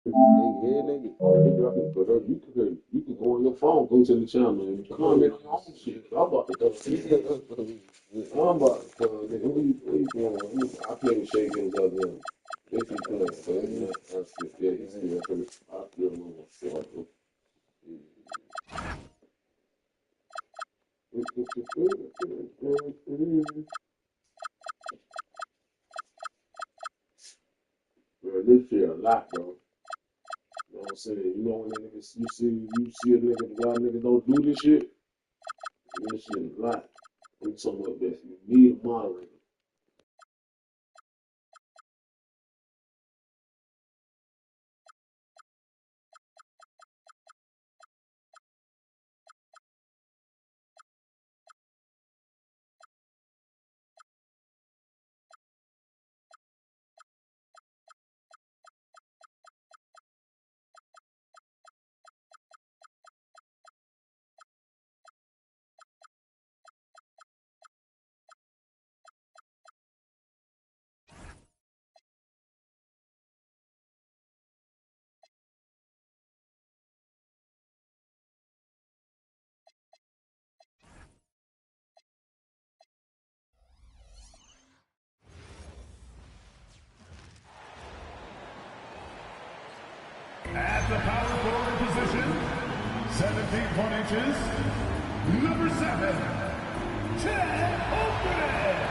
Nigga, you can go on your phone, go to the channel, and comment on your own shit. I'm about to go. I'm about to go. Nigga, who you going? I play with Shay Gibbs out there. If he plays, so yeah, he's still pretty. I feel a little so. Bro, this shit a lot, bro. You know what I'm saying? You know when niggas, you see a nigga, why niggas don't do this shit? This shit is a lot. I'm talking about this. You need a moderator. At the power forward position, 17.inches, number 7, Ted Oakman.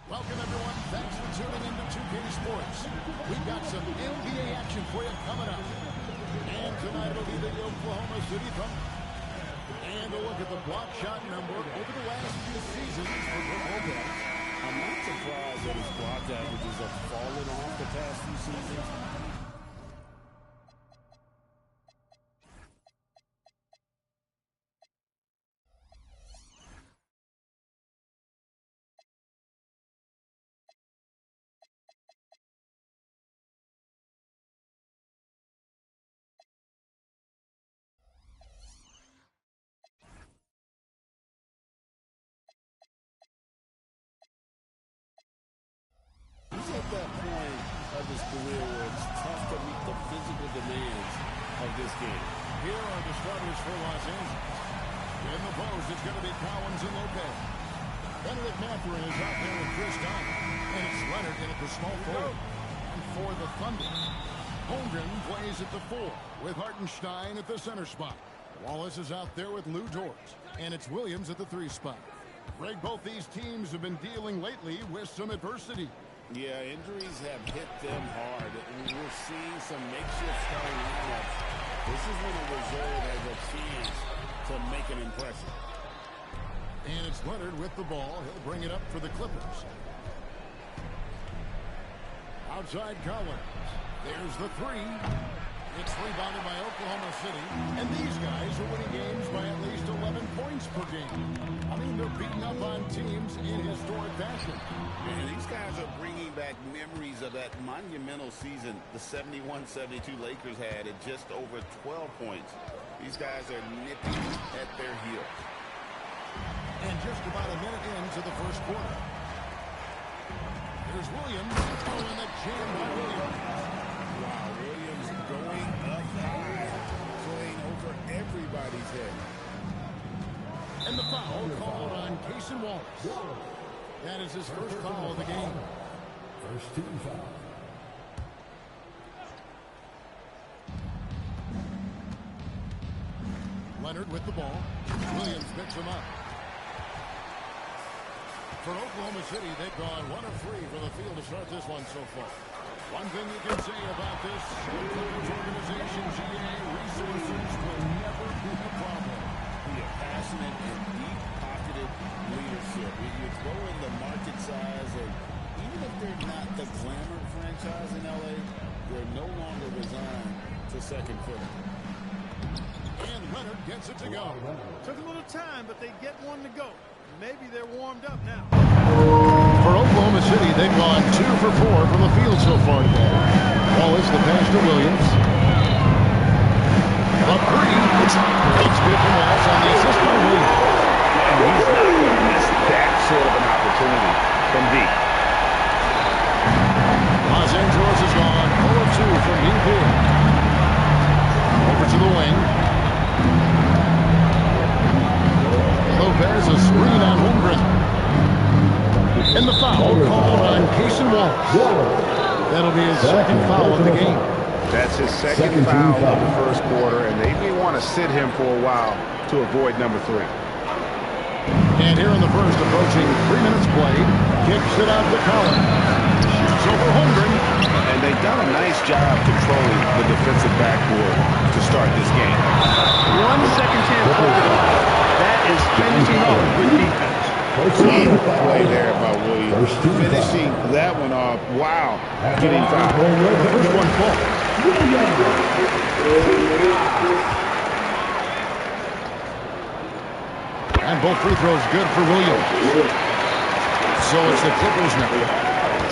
Welcome, everyone. Thanks for tuning in to 2K Sports. We've got some NBA action for you coming up. And tonight it'll be the Oklahoma City Thunder. And a look at the block shot number over the last few seasons for Brook Lopez. I'm not surprised that his block averages have fallen off the past few seasons. He's at that point of his career where it's tough to meet the physical demands of this game. Here are the starters for Los Angeles. In the post, it's going to be Collins and Lopez. Benedict Mathurin is out there with Chris Dunn. And it's Leonard in at the small forward. And for the Thunder, Holmgren plays at the 4 with Hartenstein at the center spot. Wallace is out there with Lou Dort. And it's Williams at the 3 spot. Greg, both these teams have been dealing lately with some adversity. Yeah, injuries have hit them hard, and we're seeing some makeshift starting lineups. This is when a reserve has a chance to make an impression. And it's Leonard with the ball. He'll bring it up for the Clippers. Outside Collins. There's the 3. It's rebounded by Oklahoma City. And these guys are winning games by at least 11 points per game. I mean, they're beating up on teams in historic fashion. And these guys are bringing back memories of that monumental season the 71-72 Lakers had at just over 12 points. These guys are nipping at their heels. And just about a minute into the first quarter. Here's Williams. Oh, and the jam by Williams. Wow, Williams going up high, playing over everybody's head. And the foul called on Cason Wallace. That is his first foul of the game. First team foul. Leonard with the ball. Williams picks him up. For Oklahoma City, they've gone 1 of 3 from the field to start this one so far. One thing you can say about this Clippers organization, GA, resources will never be a problem. Passionate and deep-pocketed leadership. You throw in the market size, and even if they're not the glamour franchise in LA, they're no longer resigned to second fiddle. And Leonard gets it to go. Took a little time, but they get one to go. Maybe they're warmed up now. For Oklahoma City, they've gone 2 for 4 from the field so far today. Wallace, the pass to Williams. A three. It's good from Wallace on the assist by Williams. And he's not going to miss that sort of an opportunity from deep. Los Angeles is gone 0-2 from deep here. Over to the wing. Lopez, a screen on Holmgren. And the foul called on Cason Wallace. That'll be his second foul of the game. That's his second foul of the first quarter, and they may want to sit him for a while to avoid number 3. And here in the first, approaching 3 minutes played, kicks it out to Collins. Shoots over Holmgren. And they've done a nice job controlling the defensive backboard to start this game. 1 second chance play. That is finishing off with defense. Great play there by Williams. Finishing that one off. Wow. Getting fouled. The first one falls. And both free throws good for Williams. So it's the Clippers now.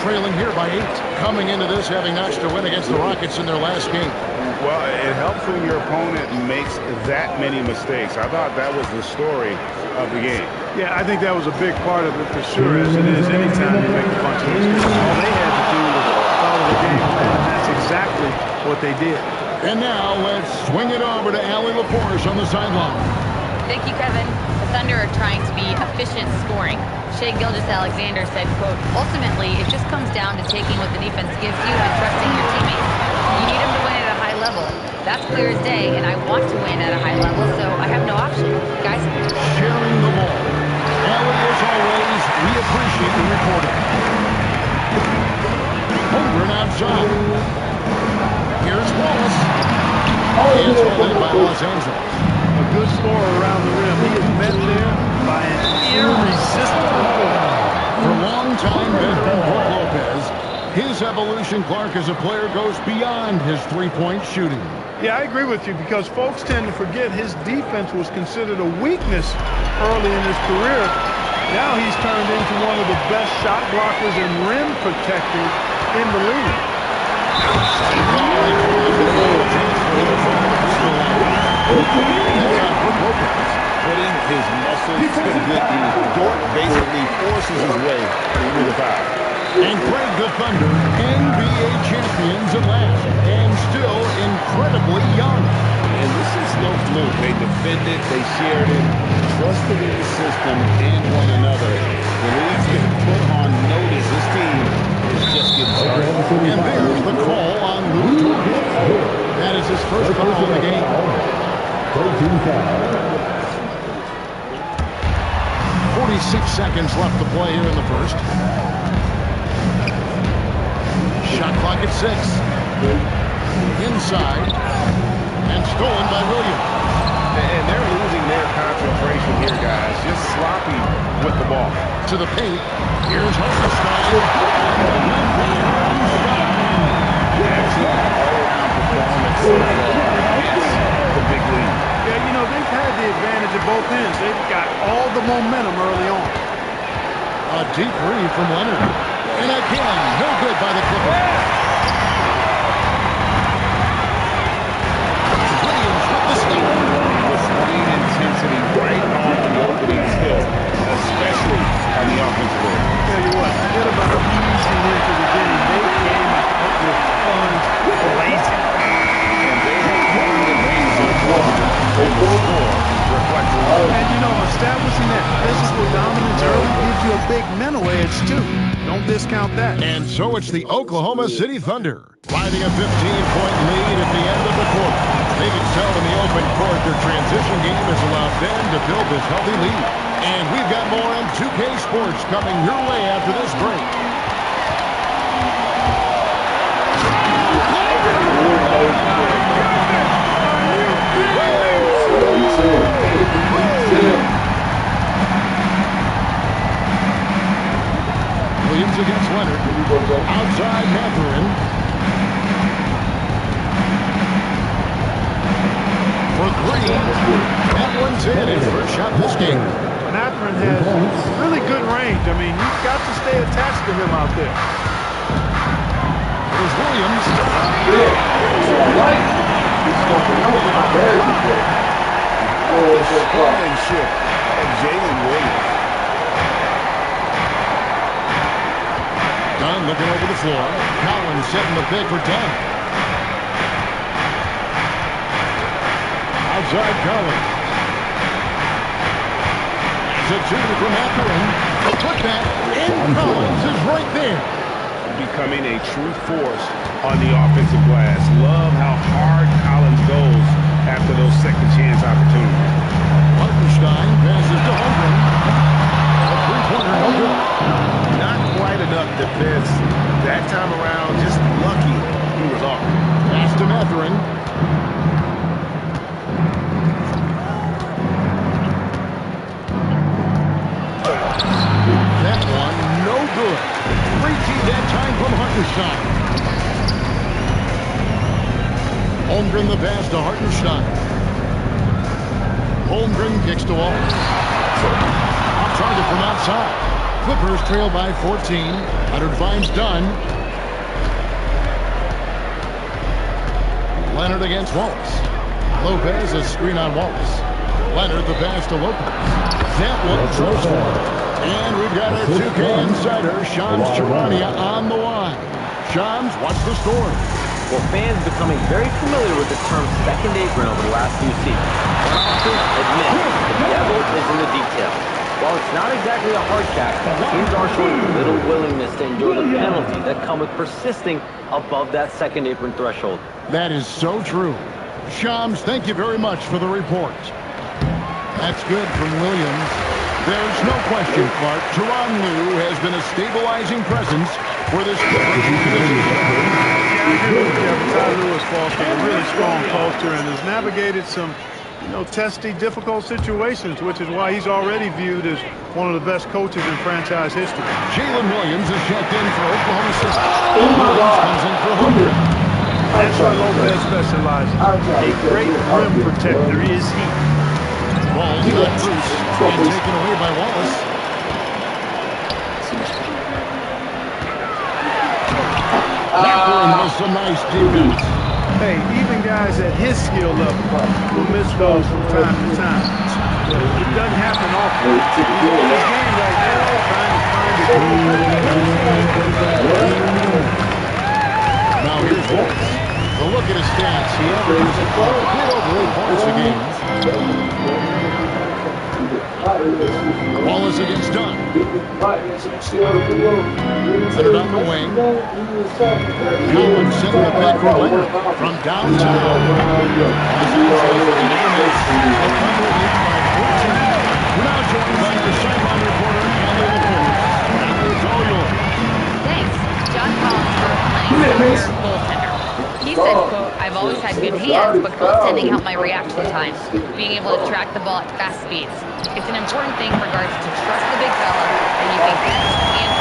Trailing here by 8. Coming into this having notched a win against the Rockets in their last game. Well, it helps when your opponent makes that many mistakes. I thought that was the story of the game. Yeah, I think that was a big part of it for sure, as it is anytime you make a bunch of mistakes. All they had to do was follow the game plan, and that's exactly what they did. And now let's swing it over to Allie LaForce on the sideline. Thank you, Kevin. The Thunder are trying to be efficient scoring. Shai Gilgeous-Alexander said, quote, ultimately, it just comes down to taking what the defense gives you and trusting your teammates. You need them to win at a high level. That's clear as day, and I want to win at a high level, so I have no option. Guys? Sharing the ball. Allie, as always, we appreciate the reporting. Holmgren outside. Here's Wallace. He is holding by Los Angeles. A good scorer around the rim. He is met there by an irresistible force. For longtime veteran Brook Lopez, his evolution, Clark, as a player goes beyond his three-point shooting. Yeah, I agree with you because folks tend to forget his defense was considered a weakness early in his career. Now he's turned into one of the best shot blockers and rim protectors in the league. Putting his muscles to good use. Dort basically forces his way through the foul. And Greg, the Thunder, NBA champions at last, and still incredibly young. And this is no fluke. They defended, they shared it, trusted in the system and one another. The league's getting put on notice. This team is just getting started. And there's the call on Lou Torres. That is his first foul of the game. 46 seconds left to play here in the first. Shot clock at 6. Inside. And stolen by Williams. And they're losing their concentration here, guys. Just sloppy with the ball. To the paint. Here's Hartenstein. Excellent all-around performance so far. It's the big lead. Yeah, you know, they've had the advantage at both ends. They've got all the momentum early on. A deep read from Leonard. And again, no good by the Clippers. Williams with the steal. The speed intensity right on the opening tip, especially on the offensive end. Tell you what, forget about easing into the game. They came out with funds blazing. And they have won the game so far. And the score reflects the role. And you know, establishing that physical dominance early gives you a big mental edge too. Don't discount that. And so it's the Oklahoma City Thunder, riding a 15-point lead at the end of the quarter. They've excelled in the open court. Their transition game has allowed them to build this healthy lead. And we've got more on 2K Sports coming your way after this break. Williams Williams against Leonard. Outside Mathurin. For three. That one's in. His first shot this game. Mathurin has really good range. I mean, you've got to stay attached to him out there. Here's Williams. Ship of Jalen Williams. Dunn looking over the floor. Collins setting the pick for Dunn. Outside Collins. It's a two from Mathurin. The putback, and Collins is right there. Becoming a true force on the offensive glass. Love how hard Collins goes after those second chance opportunities. Hartenstein passes to Holmgren. A three-pointer, no good. Not quite enough defense that time around. Just lucky he was off. Pass to Mathurin. That one, no good. Free that time from Hartenstein. Holmgren the pass to Hartenstein. Holmgren kicks to Wallace. Off target from outside. Clippers trail by 14. Leonard finds Dunn. Leonard against Wallace. Lopez a screen on Wallace. Leonard the pass to Lopez. That one throws for it. And we've got our 2K insider, Shams Charania, on the line. Shams, what's the story? Well, fans becoming very familiar with the term second apron over the last few seasons. But I'll admit, the devil is in the details. While it's not exactly a hard task, teams are showing little willingness to endure the penalties that come with persisting above that second apron threshold. That is so true. Shams, thank you very much for the report. That's good from Williams. There's no question, Clark. Tyronn Lue has been a stabilizing presence for this Clippers organization. Yeah, I agree with you. Ty Lue has fostered a really strong culture and has navigated some, testy, difficult situations, which is why he's already viewed as one of the best coaches in franchise history. Jalen Williams is checked in for Oklahoma City. Williams comes in for Holmgren. That's where Lopez specializes. A great rim protector is he. Ball's not loose and taken away by Wallace. Mathurin with some nice defense. Hey, even guys at his skill level will miss those from time to time. It doesn't happen often. He's in this game right now trying to find it. Now here's Wallace. The look at his stats. He averages a bit over 8 points a game. Wallace against Dunn. Leonard on the wing. Collins setting the pick for Leonard from downtown. We're now joined by our sideline reporter, Allie LaForce. It's all yours. Thanks. John Collinsworth playing your goaltender. He said, quote, I've always had good hands, but goaltending helped my reaction time, being able to track the ball at fast speeds. It's an important thing in regards to trust the big fella that you can catch and finish.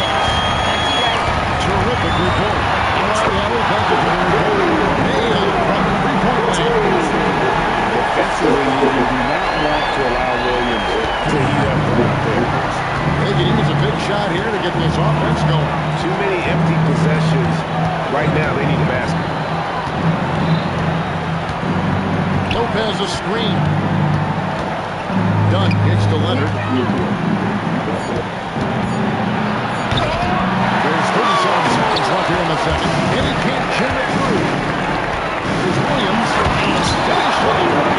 Back to you guys. Terrific report. All right, Allie, thank you for the report. Nailed from the three-point line. Defensively, you do not want to allow Williams to heat up the there. He needs a big shot here to get this offense going. Too many empty possessions. Right now, they need a basket. Lopez a screen. Dunn gets to Leonard. There's 37 seconds left here in the second. And he can't jam it through. Here's Williams. Finish Williams.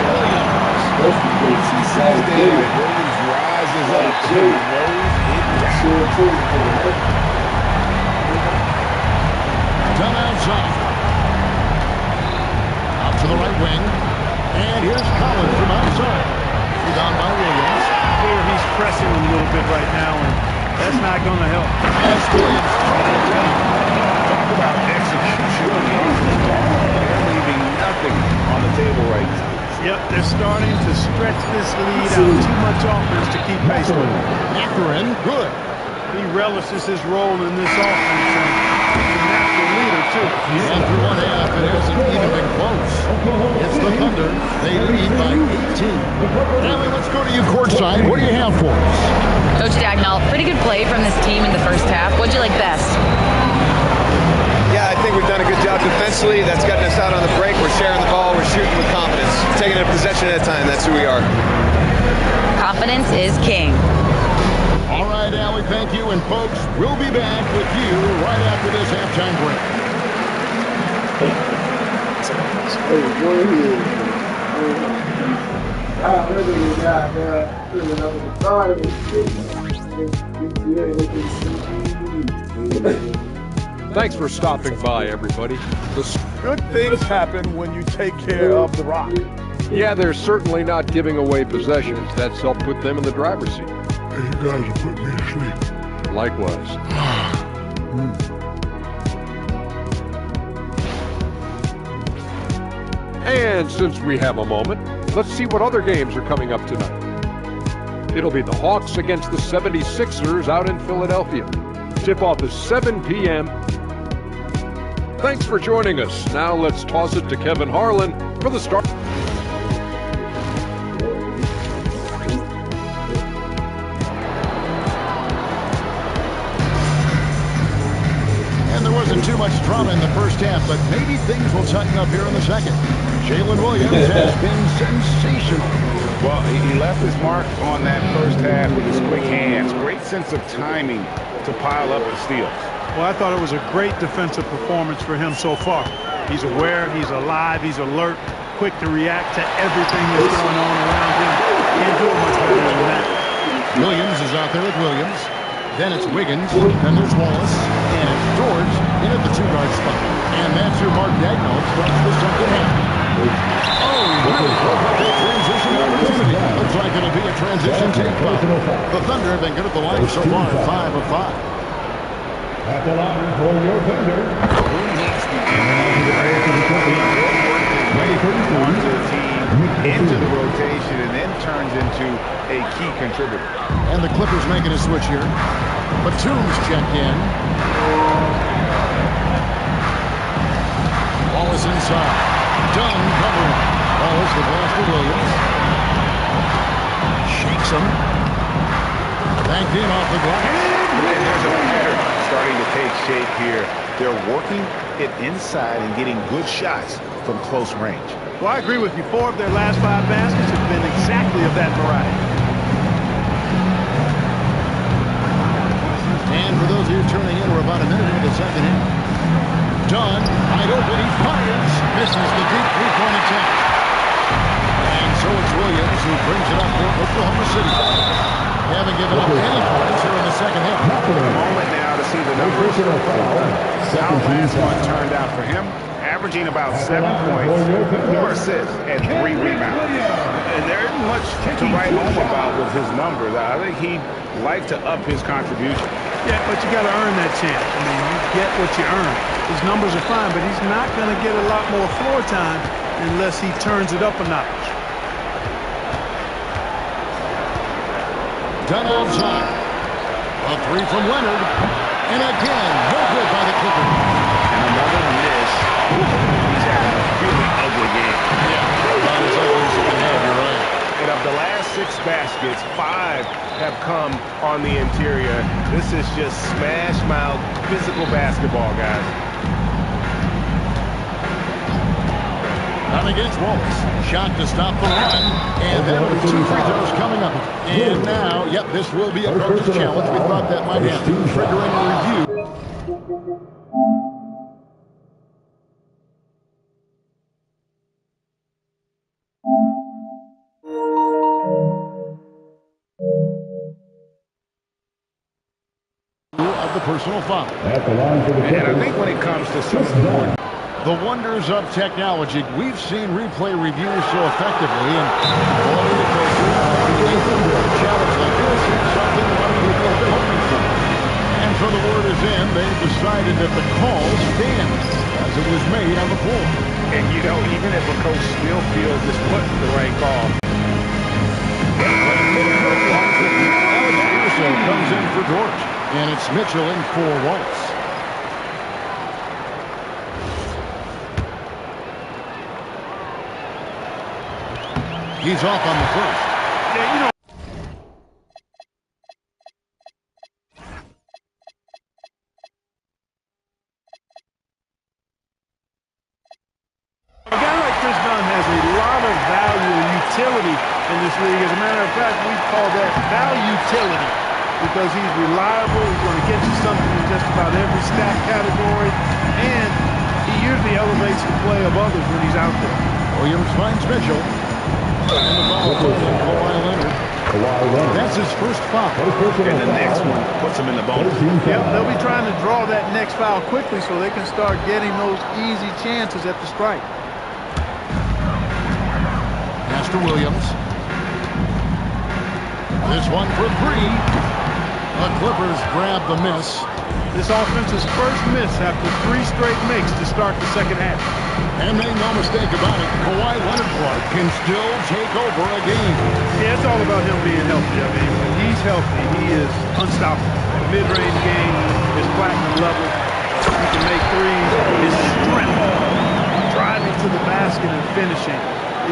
He sees David. Williams rises up and rolls it down. Dunn outside. Out to the right wing. And here's Collins from outside. Down by Williams. Clear he's pressing a little bit right now, and that's not going to help. As Williams Talk about execution on the offense. They're leaving nothing on the table right now. Yep, they're starting to stretch this lead out. Too much offense to keep pace with. Mathurin, good. He relishes his role in this offense, and he's a natural leader, too. After one half, it hasn't even been close. It's the Thunder. They lead by 18. Allie, let's go to you courtside. What do you have for us? Coach Dagnall, pretty good play from this team in the first half. What'd you like best? Yeah, I think we've done a good job defensively. That's gotten us out on the break. We're sharing the ball. We're shooting with confidence. Taking it a possession at a time. That's who we are. Confidence is king. All right, Allie, thank you. And, folks, we'll be back with you right after this halftime break. Thanks for stopping by, everybody. Good things happen when you take care of the Rock. Yeah, they're certainly not giving away possessions. That's helped put them in the driver's seat. Hey, you guys are putting me to sleep. Likewise. And since we have a moment, let's see what other games are coming up tonight. It'll be the Hawks against the 76ers out in Philadelphia. Tip-off is 7 p.m. Thanks for joining us. Now let's toss it to Kevin Harlan for the start. And there wasn't too much drama in the first half, but maybe things will tighten up here in the second. Jalen Williams has been sensational. Well, he left his mark on that first half with his quick hands. Great sense of timing to pile up the steals. Well, I thought it was a great defensive performance for him so far. He's aware, he's alive, he's alert, quick to react to everything that's going on around him. Can't do it much better than that. Williams is out there with Williams. Then it's Wiggins. Then there's Wallace. And it's George in at the two-guard spot. And that's who Mark Dagnall starts the second half. A transition opportunity. Looks like it'll be a transition take foul. The Thunder have been good at the line so far, 5 of 5. At the line for your Thunder. Onto the team, into the rotation, and then turns into a key contributor. And the Clippers making a switch here. Batum's checked in. Wallace inside. Dunn covering. Wallace with Boston Williams. Shakes him. Banked in off the glass. And there's a pattern starting to take shape here. They're working it inside and getting good shots from close range. Well, I agree with you. 4 of their last 5 baskets have been exactly of that variety. And for those of you tuning in, we're about a minute into the second half. Dunn, wide open, he fires. Misses the deep three-point attempt. And so it's Williams who brings it up for Oklahoma City. They haven't given up any points here in the second half. Moment now to see the numbers. How last one turned out for him. Averaging about 7 points, 4 assists, and 3 rebounds. And there isn't much to write home about with his numbers. I think he'd like to up his contribution. Yeah, but you got to earn that chance. I mean, you get what you earn. His numbers are fine, but he's not going to get a lot more floor time unless he turns it up a notch. Dunn outside. A 3 from Leonard. And again, no good by the Clippers. And another miss. He's had a really ugly game. Yeah, about as ugly as you can have, you're right. And of the last 6 baskets, 5 have come on the interior. This is just smash mouth physical basketball, guys. Not against Wallace. Shot to stop the run. And then with 2 free throws coming up. And now, yep, this will be a coach's challenge. We thought that might happen. Triggering a review. Of the personal foul. And I think when it comes to some of the wonders of technology, we've seen replay reviews so effectively, and all indications a challenge like this is something a lot of people have been hoping for. And so the word is in, they've decided that the call stands as it was made on the floor. And you know, even if a coach still feels this wasn't the right call. Alex Pearson comes in for George. And it's Mitchell in for Waltz. He's off on the first. Yeah, you know. A guy like Chris Dunn has a lot of value and utility in this league. As a matter of fact, we call that value-utility because he's reliable. He's going to get you something in just about every stat category, and he usually elevates the play of others when he's out there. Williams finds Mitchell. And the foul calls on Kawhi Leonard. That's his first foul. And the next one puts him in the bonus. Yep, they'll be trying to draw that next foul quickly so they can start getting those easy chances at the strike. Pass to Williams. This one for three. The Clippers grab the miss. This offense's first miss after 3 straight makes to start the second half. And make no mistake about it, Kawhi Leonard can still take over a game. Yeah, it's all about him being healthy. I mean, when he's healthy, he is unstoppable. The mid-range game is platinum level. He can make threes. His strength, driving to the basket and finishing,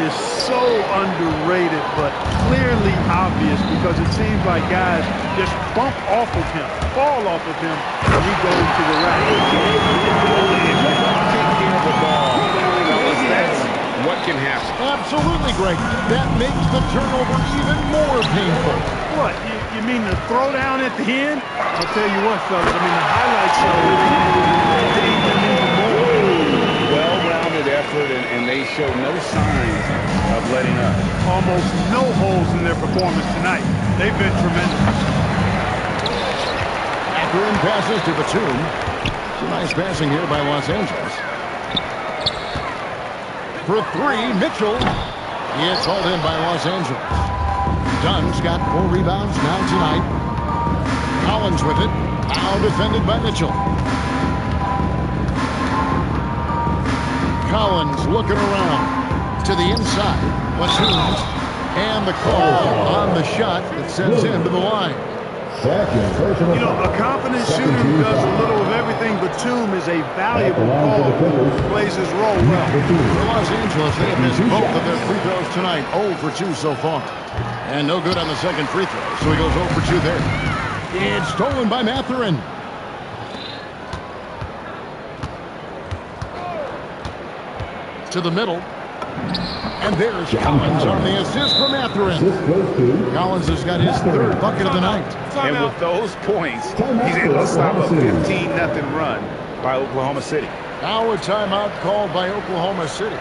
is so underrated, but clearly obvious because it seems like guys just bump off of him, fall off of him, and he goes to the rack. Take care of the ball. That's what can happen. Absolutely, Greg. That makes the turnover even more painful. What? You mean the throwdown at the end? I'll tell you what, fellas. I mean, the highlights show even more. Well-rounded effort, and they show no signs of letting up. Almost no holes in their performance tonight. They've been tremendous. Akron passes to Batum. Some nice passing here by Los Angeles. For three, Mitchell. It's hauled in by Los Angeles. Dunn's got 4 rebounds now tonight. Collins with it. Now defended by Mitchell. Collins looking around to the inside. Batum. And the call on the shot that sends him to the line. You know, a confident shooter who does a little of everything. Batum is a valuable call who plays his role well. For Los Angeles, they have missed both of their free throws tonight. 0 for 2 so far. And no good on the second free throw, so he goes 0 for 2 there. It's stolen by Mathurin. To the middle. And there's Collins on the assist for Mathurin. Collins has got his 3rd bucket of the night. And with those points, he's able to stop a 15-0 run by Oklahoma City. Now a timeout called by Oklahoma City.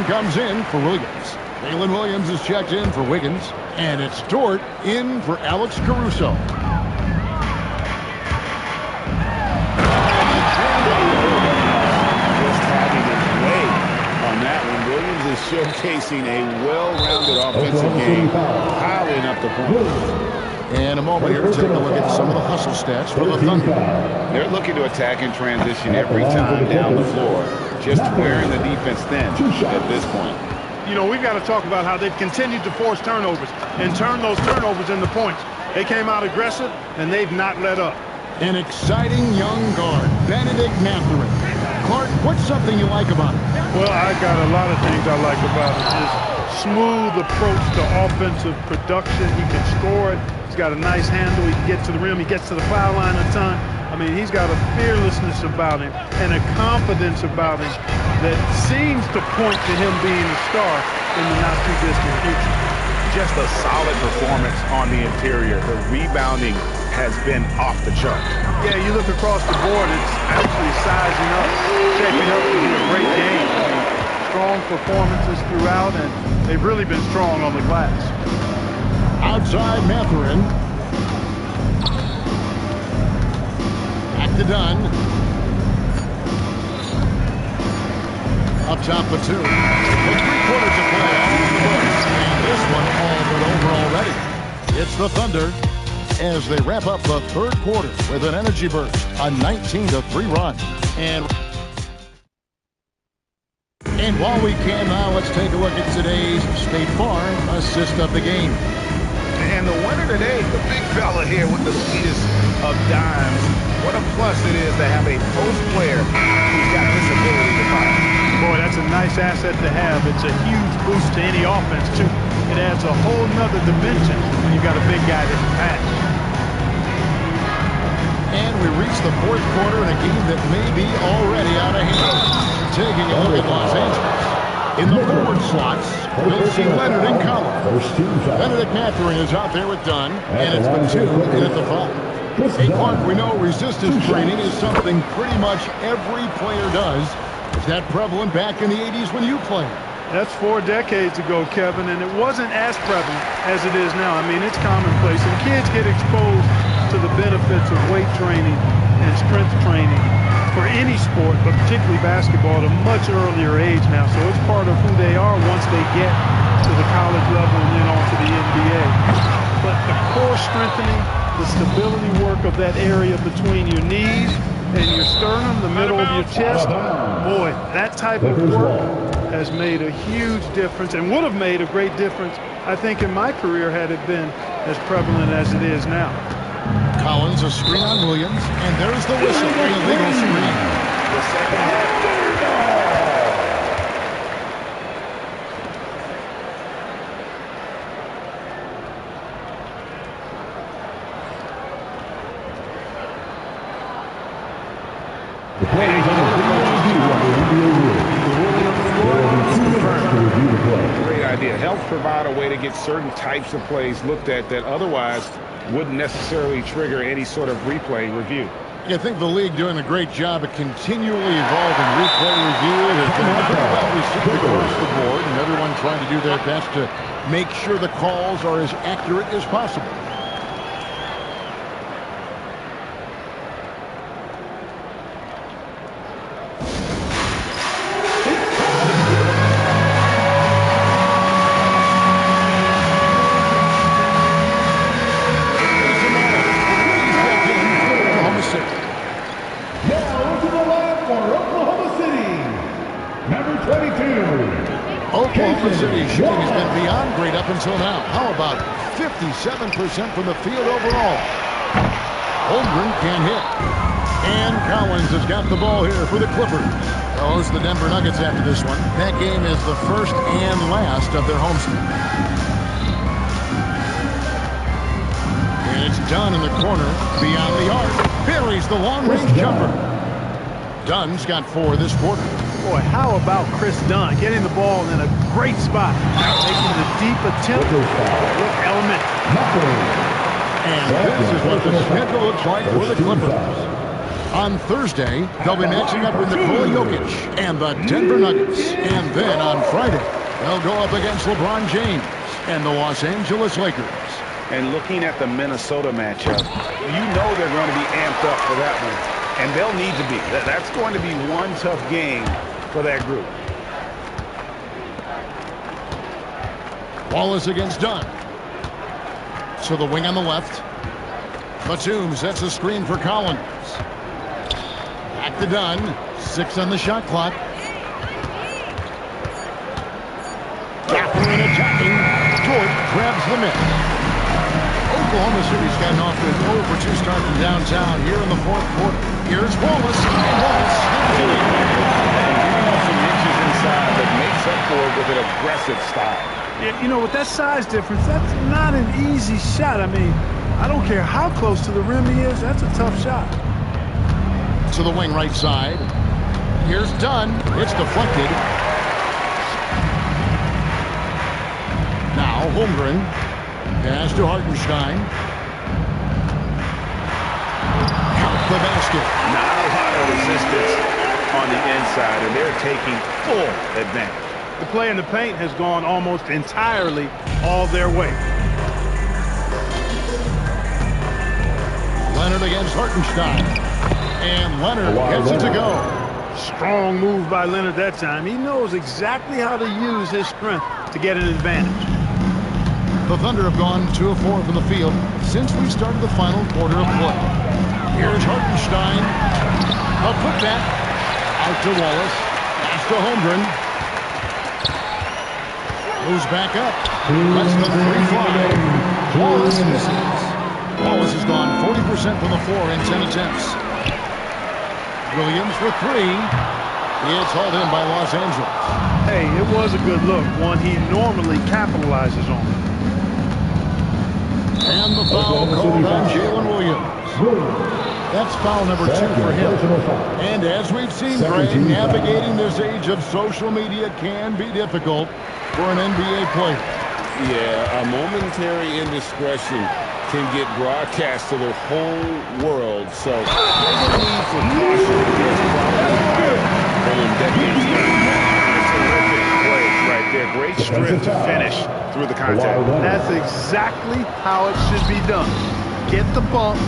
Comes in for Williams. Jalen Williams is checked in for Wiggins. And it's Dort in for Alex Caruso. Just having his way on that one. Williams is showcasing a well-rounded offensive game, piling up the points. In a moment here, taking a look at some of the hustle stats for the Thunder. They're looking to attack in transition every time down the floor, just wearing the defense thin at this point. You know, we've got to talk about how they've continued to force turnovers and turn those turnovers into points. They came out aggressive, and they've not let up. An exciting young guard, Benedict Mathurin. Clark, what's something you like about him? Well, I got a lot of things I like about him. His smooth approach to offensive production. He can score it. He's got a nice handle. He can get to the rim. He gets to the foul line a ton. I mean, he's got a fearlessness about him and a confidence about him that seems to point to him being a star in the not-too-distant future. Just a solid performance on the interior. The rebounding has been off the chart. Yeah, you look across the board, it's actually sizing up, shaping up to be a great game. I mean, strong performances throughout, and they've really been strong on the glass. Outside Mathurin. Back to Dunn. Up top for two. With 3/4 to play on the books. And this one all but over already. It's the Thunder as they wrap up the third quarter with an energy burst, a 19-3 run. And while we can now, let's take a look at today's State Farm assist of the game. And the winner today, the big fella here with the sweetest of dimes. What a plus it is to have a post player who's got this ability to fire. Boy, that's a nice asset to have. It's a huge boost to any offense, too. It adds a whole nother dimension when you've got a big guy that can pass. And we reach the fourth quarter in a game that may be already out of hand. Taking a look at Los Angeles. In the forward slots, we'll see Leonard and Collins. Benedict Mathurin is out there with Dunn, and it's Batum in at the 5. Hey, Clark, we know resistance training is something pretty much every player does. Was that prevalent back in the 80s when you played? That's 4 decades ago, Kevin, and it wasn't as prevalent as it is now. I mean, it's commonplace, and kids get exposed to the benefits of weight training and strength training for any sport, but particularly basketball, at a much earlier age now. So it's part of who they are once they get to the college level and then on to the NBA. But the core strengthening, the stability work of that area between your knees and your sternum, the middle of your chest, boy, that type of work has made a huge difference and would have made a great difference, I think, in my career had it been as prevalent as it is now. Collins, a screen on Williams, and there's the whistle for the illegal screen. The second half. Great idea. Helps provide a way to get certain types of plays looked at that otherwise wouldn't necessarily trigger any sort of replay review. I think the league doing a great job of continually evolving replay review. It has been pretty well received across the board, and everyone trying to do their best to make sure the calls are as accurate as possible. Oklahoma City shooting has been beyond great up until now. How about 57% from the field overall? Holmgren can't hit. And Collins has got the ball here for the Clippers. They'll host the Denver Nuggets after this one. That game is the first and last of their homestand. And it's Dunn in the corner, beyond the arc. Buries the long-range jumper. Dunn's got 4 this quarter. Boy, how about Chris Dunn getting the ball in a great spot, making the deep attempt with element. And this is what the schedule looks like for the Clippers. On Thursday, they'll be matching up with Nikola Jokic and the Denver Nuggets. And then on Friday, they'll go up against LeBron James and the Los Angeles Lakers. And looking at the Minnesota matchup, you know they're going to be amped up for that one. And they'll need to be. That's going to be one tough game for that group. Wallace against Dunn. So the wing on the left. Batum sets a screen for Collins. Back to Dunn. 6 on the shot clock. Mathurin attacking. Dort grabs the miss. Oklahoma City's gotten off to an 0-for-2 start from downtown here in the fourth quarter. Here's Wallace. Wallace some inches inside that makes up for it with an aggressive style. Yeah, you know, with that size difference, that's not an easy shot. I mean, I don't care how close to the rim he is. That's a tough shot. To the wing right side. Here's Dunn. It's deflected. Now Holmgren. Pass to Hartenstein. Count the basket. Not a lot of resistance on the inside, and they're taking full advantage. The play in the paint has gone almost entirely all their way. Leonard against Hartenstein. And Leonard gets it to go. Strong move by Leonard that time. He knows exactly how to use his strength to get an advantage. The Thunder have gone 2 of 4 from the field since we started the final quarter of play. Here's Hartenstein. A putback. Out to Wallace. Pass to Holmgren. Moves back up. Lets the 3 fly. Wallace misses. Wallace has gone 40% from the floor in 10 attempts. Williams for 3. It's hauled in by Los Angeles. Hey, it was a good look, one he normally capitalizes on. And the foul called on Jalen Williams. That's foul number 2 for him. And as we've seen, Greg, navigating this age of social media can be difficult for an NBA player. Yeah, a momentary indiscretion can get broadcast to the whole world. So there's a need for caution. It's probably good for them decades ago. Terrific play right there. Great strength to finish through the contact. That's exactly how it should be done. Get the bump,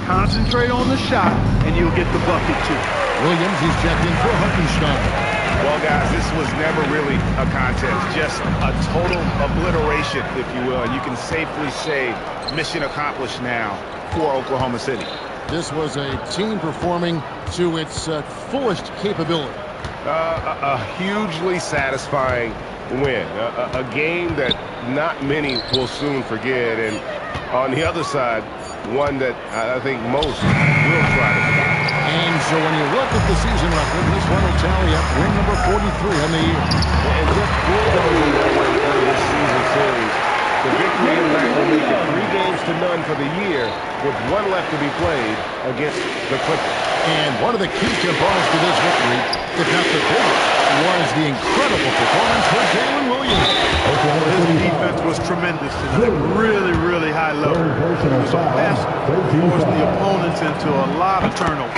concentrate on the shot, and you'll get the bucket too. Williams, he's checked in for Hartenstein. Well, guys, this was never really a contest, just a total obliteration, if you will. And you can safely say mission accomplished now for Oklahoma City. This was a team performing to its fullest capability. A hugely satisfying win. A game that not many will soon forget. And on the other side, one that I think most will try to forget. And so when you look at the season record, this one will tally up win number 43 on the year. And just bulldozer that way through this season series. The victory tonight will make it 3 games to none for the year, with 1 left to be played against the Clippers. And one of the key components to this victory, if not the biggest, was the incredible performance for Jalen Williams. His defense was tremendous tonight. Really, really high level. He was a pest, forced the opponents into a lot of turnovers.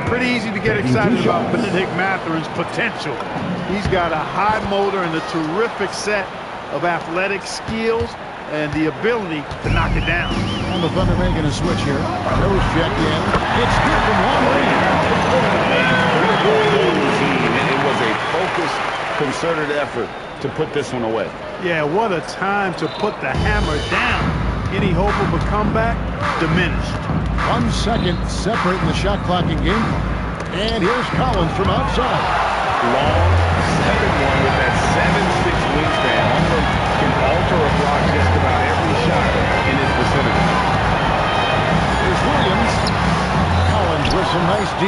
Pretty easy to get excited about Benedict Matherin's potential. He's got a high motor and a terrific set of athletic skills and the ability to knock it down. And the Thunder making a switch here. Nose check in. It's good from long range. It was a focused, concerted effort to put this one away. Yeah, what a time to put the hammer down. Any hope of a comeback diminished. 1 second separating the shot clock and game clock. And here's Collins from outside. Long 7-1 with that 7'6" wingspan. Holmgren can alter a block just about every shot in his vicinity. Here's Williams. Collins with some nice D.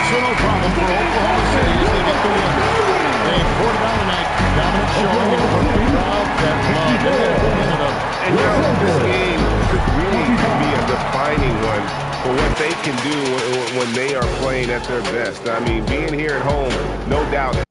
So no problem for Oklahoma City as they get the win. They poured it on tonight. Dominant showing in front of the crowd that loved every minute of it. And you know, this game could really be a defining one for what they can do when they are playing at their best. I mean, being here at home, no doubt.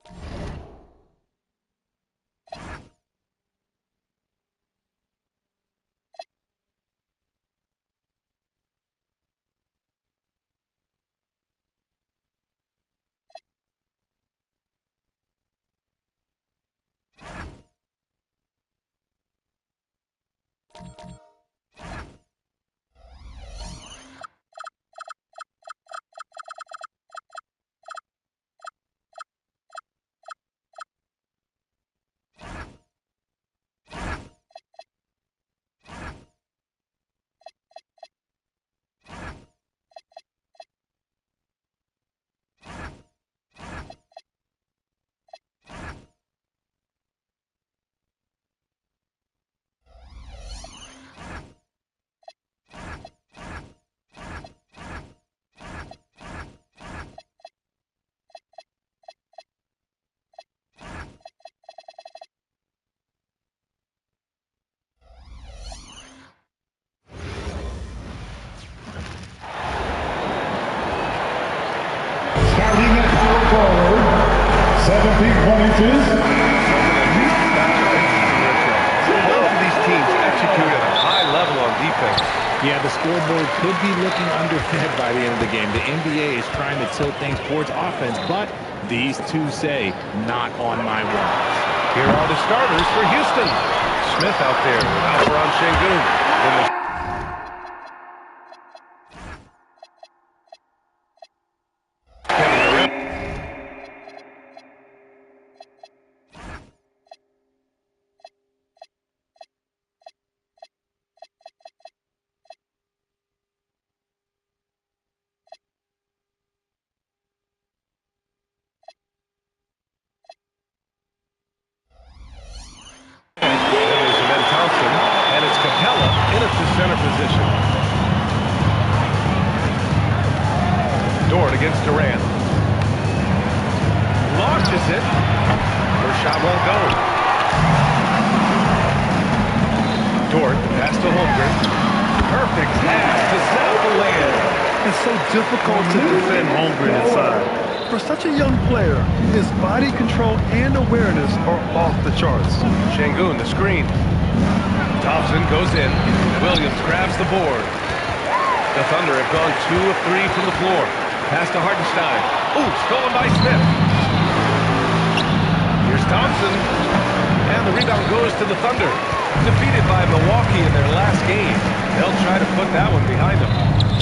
Both of these teams execute at a high level on defense. Yeah, the scoreboard could be looking underfed by the end of the game. The NBA is trying to tilt things towards offense, but these two say, not on my watch. Here are the starters for Houston. Smith out there with Alperen Sengun. Center position. Dort against Durant. Launches it. First shot won't go. Dort pass to Holmgren. Perfect pass to set up the lay-in. It's so difficult to defend Holmgren inside. For such a young player, his body control and awareness are off the charts. Sengun, the screen. Thompson goes in. Williams grabs the board. The Thunder have gone 2 of 3 from the floor. Pass to Hartenstein. Ooh, stolen by Smith. Here's Thompson. And the rebound goes to the Thunder. Defeated by Milwaukee in their last game. They'll try to put that one behind them.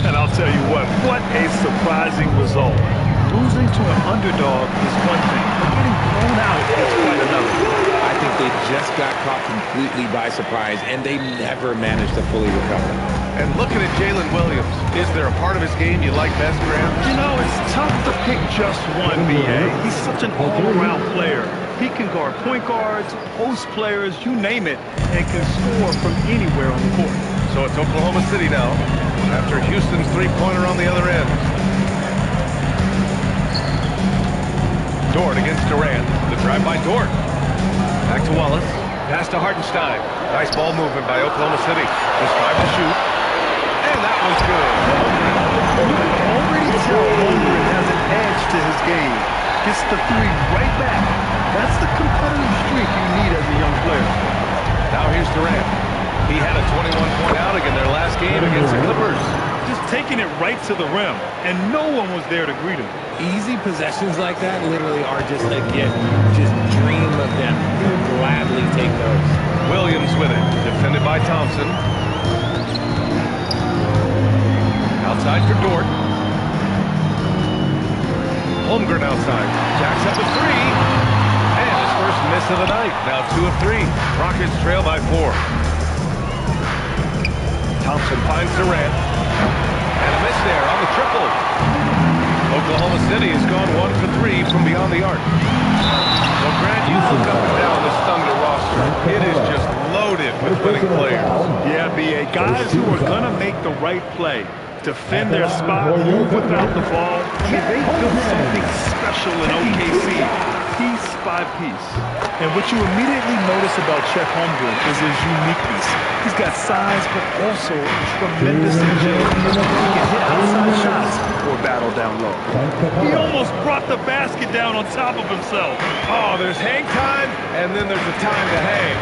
And I'll tell you what a surprising result. Losing to an underdog is one thing, but getting blown out is quite another. I think they just got caught completely by surprise, and they never managed to fully recover. And looking at Jalen Williams, is there a part of his game you like best, Graham? You know, it's tough to pick just one, B.A. He's such an all-around player. He can guard point guards, post players, you name it, and can score from anywhere on the court. So it's Oklahoma City now, after Houston's three-pointer on the other end. Dort against Durant. The drive by Dort. Back to Wallace. Pass to Hartenstein. Nice ball movement by Oklahoma City. Just 5 to shoot. And that was good. You can already tell Holmgren has an edge to his game. Gets the three right back. That's the competitive streak you need as a young player. Now here's Durant. He had a 21-point outing in their last game against the Clippers. Just taking it right to the rim, and no one was there to greet him. Easy possessions like that literally are just, again, just dream of them. He would gladly take those. Williams with it, defended by Thompson. Outside for Dort. Holmgren outside. Jacks up a three. And his first miss of the night. Now 2 of 3. Rockets trail by 4. Thompson finds Durant. And a miss there on the triple. Oklahoma City has gone 1 for 3 from beyond the arc. Well, Grant, you look up and down this Thunder roster. It is just loaded with winning players. Yeah, B.A. Guys who are going to make the right play. Defend their spot, move without the ball. I mean, they built something special in OKC, piece by piece. And what you immediately notice about Chet Holmgren is his uniqueness. He's got size, but also tremendous agility. He can hit outside shots or battle down low. He almost brought the basket down on top of himself. Oh, there's hang time, and then there's a time to hang.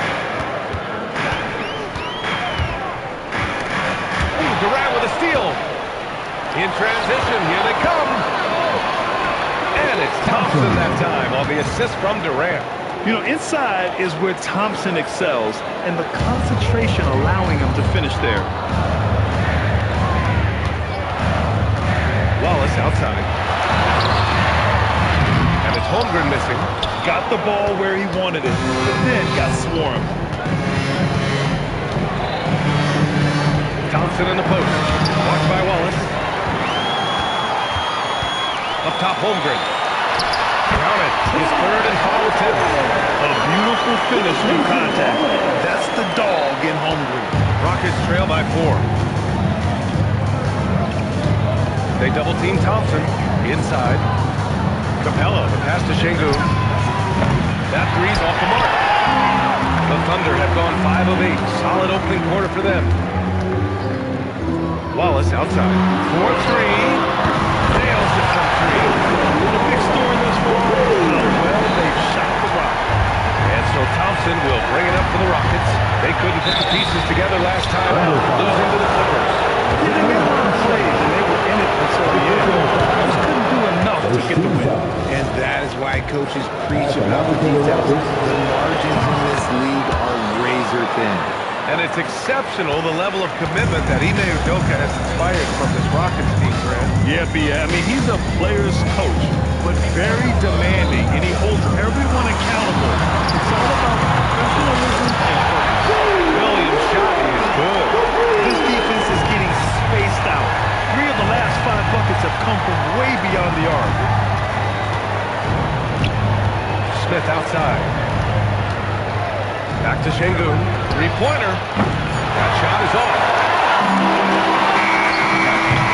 Ooh, Durant with a steal. In transition, here they come. And it's Thompson that time on the assist from Durant. You know, inside is where Thompson excels, and the concentration allowing him to finish there. Wallace outside. And it's Holmgren missing. Got the ball where he wanted it, but then got swarmed. Thompson in the post. Blocked by Wallace. Up top, Holmgren. Counted. His third and foul attempt. A beautiful finish through contact. That's the dog in Holmgren. Rockets trail by 4. They double-team Thompson. Inside. Capella, the pass to Sengun. That three's off the mark. The Thunder have gone 5 of 8. Solid opening quarter for them. Wallace outside. 4-3. Nails it from 3. The big story thus far, how well they've shot pieces together last time out, losing to the Clippers. Yeah, they made a lot of plays, and they were in it until the end. Just couldn't do enough to get the win. And that is why coaches preach about the details. The margins in this league are razor thin. And it's exceptional the level of commitment that Ime Udoka has inspired from this Rockets team, Grant. Yeah, B.A. I mean, he's a player's coach, but very demanding, and he holds everyone accountable. It's all about professionalism and purpose. Williams' shot is good. This defense is getting spaced out. 3 of the last 5 buckets have come from way beyond the arc. Smith outside. Back to Şengün. Three-pointer. That shot is off.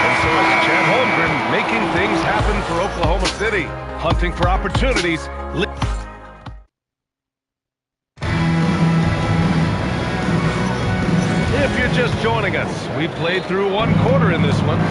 And so it's Chet Holmgren making things happen for Oklahoma City. Hunting for opportunities. If you're just joining us, we played through 1 quarter in this one.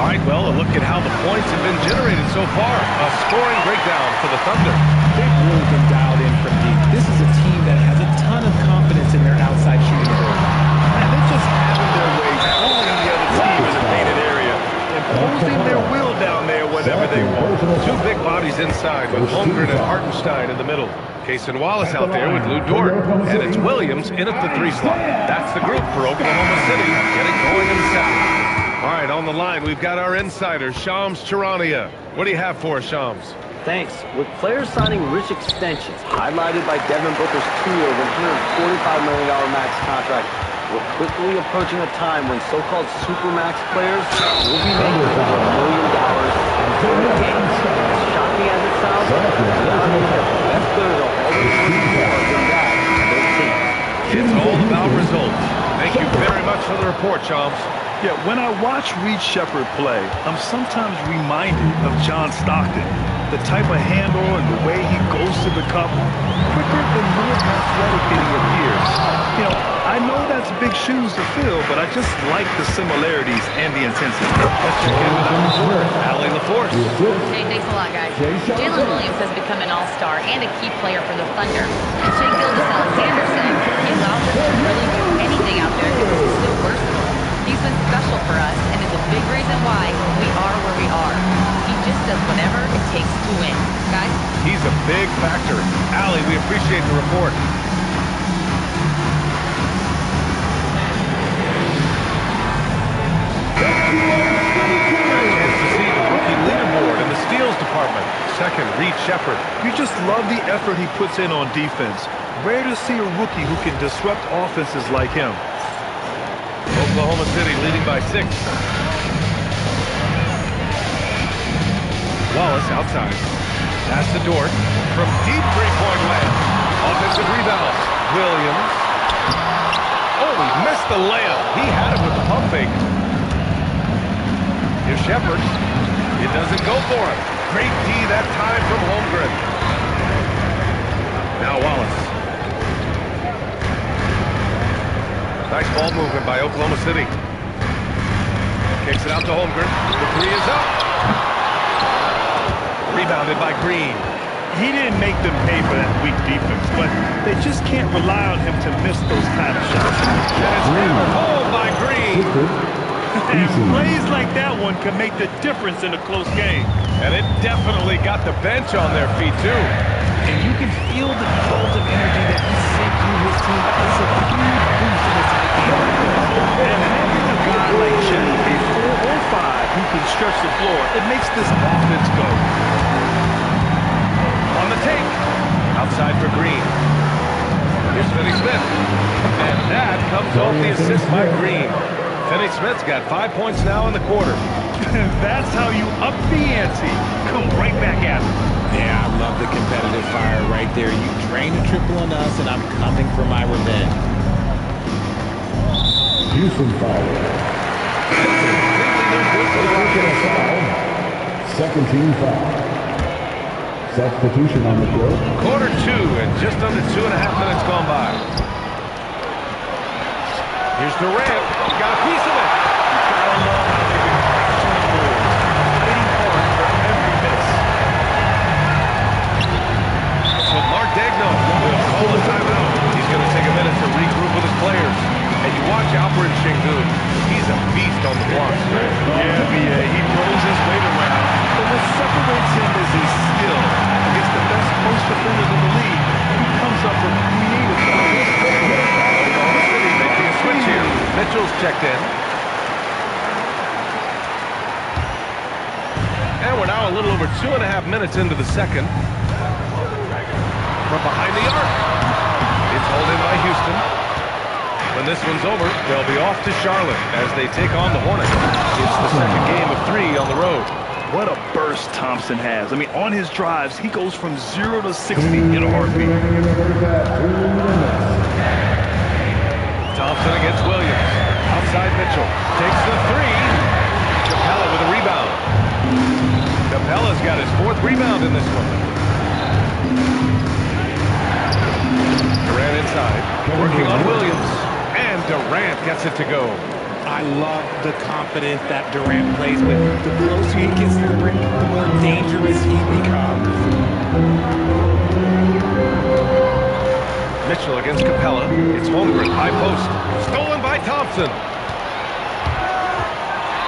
All right, well, a look at how the points have been generated so far. A scoring breakdown for the Thunder. They've really been dialed in from deep. This is a team that has a ton of confidence in their outside shooting ability. Man, they're just having their way, fooling the other team in the painted area, imposing their will down there whenever they want. 2 big bodies inside with Holmgren and Hartenstein in the middle. Cason Wallace out there with Lou Dort. And it's Williams in at the 3 slot. That's the group for Oklahoma City getting going in the second. All right, on the line, we've got our insider, Shams Charania. What do you have for us, Shams? Thanks. With players signing rich extensions, highlighted by Devin Booker's 2-year, $145 million max contract, we're quickly approaching a time when so-called supermax players will be making over $1 million per game. As shocking as it sounds, the reality is that the best players are always worth more than that for their teams. It's all about results. Thank you very much for the report, Shams. Yeah, when I watch Reed Sheppard play, I'm sometimes reminded of John Stockton. The type of handle and the way he goes to the cup, quicker than more athletic than he appears. You know, I know that's big shoes to fill, but I just like the similarities and the intensity. Let's check in with our reporter, Allie LaForce. Hey, thanks a lot, guys. Jalen Williams has become an all-star and a key player for the Thunder. And Shai Gilgeous-Alexander said he allows us to really do anything out there because he's so versatile. He's been special for us and is a big reason why we are where we are. He just does whatever it takes to win. Guys? He's a big factor. Allie, we appreciate the report. Chance to see the rookie leaderboard in the steals department. Second, Reed Sheppard. You just love the effort he puts in on defense. Rare to see a rookie who can disrupt offenses like him. Oklahoma City leading by 6. Wallace outside. Pass to Dort. From deep three-point land. Offensive rebound. Williams. Oh, he missed the layup. He had it with pump fake. Here's Sheppard. It doesn't go for him. Great D that time from Holmgren. Now Wallace. Nice ball movement by Oklahoma City. Kicks it out to Holmgren. The 3 is up. Rebounded by Green. He didn't make them pay for that weak defense, but they just can't rely on him to miss those kind of shots. And it's hammered home by Green. And plays like that one can make the difference in a close game. And it definitely got the bench on their feet, too. And you can feel the jolt of energy that he sent through his team. It's a huge boost in a tight game. And having a guy like Shai, a 4 or 5 who can stretch the floor, it makes this offense go. On the take. Outside for Green. Here's Finney-Smith. And that comes off the assist by Green. Finney-Smith's got 5 points now in the quarter. That's how you up the ante. Come right back at it. Yeah, I love the competitive fire right there. You drain a triple on us, and I'm coming for my revenge. Houston foul. Second team foul. Substitution on the court. Quarter 2 and just under 2.5 minutes gone by. Here's Durant. He got a piece of it. You gotta love how they've been crashing the boards, fighting hard for every miss. So Mark Daigneault will call a timeout. He's going to take a minute to regroup with his players. on the blocks. Yeah, B.A. He throws his weight around, but what separates him is his skill. Against the best post defenders in the league, he comes up with creative plays. Oklahoma City making a switch here. Mitchell's checked in. And we're now a little over 2.5 minutes into the second. From behind the arc. It's hauled in by Houston. When this one's over, they'll be off to Charlotte as they take on the Hornets. It's the second game of 3 on the road. What a burst Thompson has. I mean, on his drives, he goes from 0 to 60 in a heartbeat. Thompson against Williams. Outside Mitchell. Takes the 3. Capella with a rebound. Capella's got his 4th rebound in this one. Durant inside. Working on Williams. And Durant gets it to go. I love the confidence that Durant plays with. The closer he gets to the rim, the more dangerous he becomes. Mitchell against Capella. It's Holmgren, high post. Stolen by Thompson.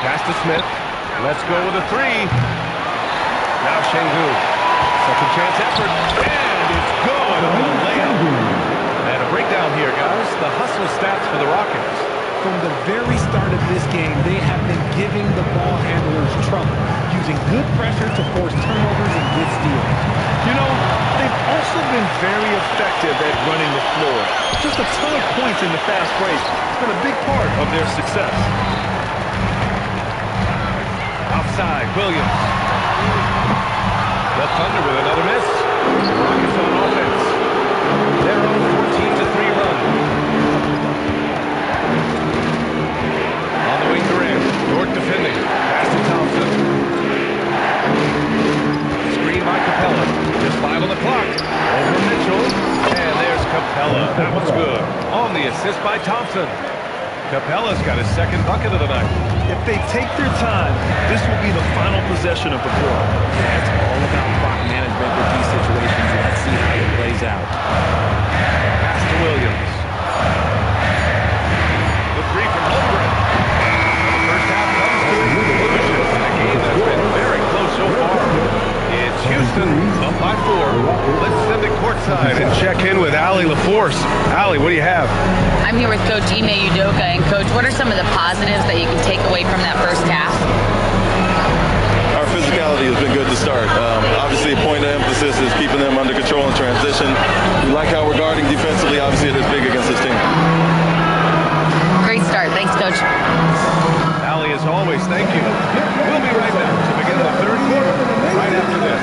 Pass to Smith. Let's go with a 3. Now Şengün. Second chance effort. And it's good on the layup. And a breakdown here, guys. The hustle stats for the Rockets. From the very start of this game, they have been giving the ball handlers trouble, using good pressure to force turnovers and good steals. You know, they've also been very effective at running the floor. Just a ton of points in the fast break. It's been a big part of their success. Outside, Williams. The Thunder with another miss. Rockets on offense. They're on a 14-3 run. On the wing, Durant. Dort defending. Pass to Thompson. Screen by Capella. Just 5 on the clock. Over Mitchell. And there's Capella. That was good. On the assist by Thompson. Capella's got his 2nd bucket of the night. If they take their time, this will be the final possession of the quarter. Yeah, it's all about clock management with these situations. Let's see how it plays out. Pass to Williams. The 3 from Holmgren. The first half comes to a conclusion in a game that's been very close so far. It's Houston up by 4. Let's send it courtside and check in with Allie LaForce. Allie, what do you have? I'm here with Coach Ime Udoka. And Coach, what are some of the positives that you can take away from that first half? Our physicality has been good to start. Obviously, a point of emphasis is keeping them under control in transition. We like how we're guarding defensively. Obviously, it is big against this team. Great start. Thanks, Coach. Allie, as always, thank you. We'll be right back to begin the third quarter right after this.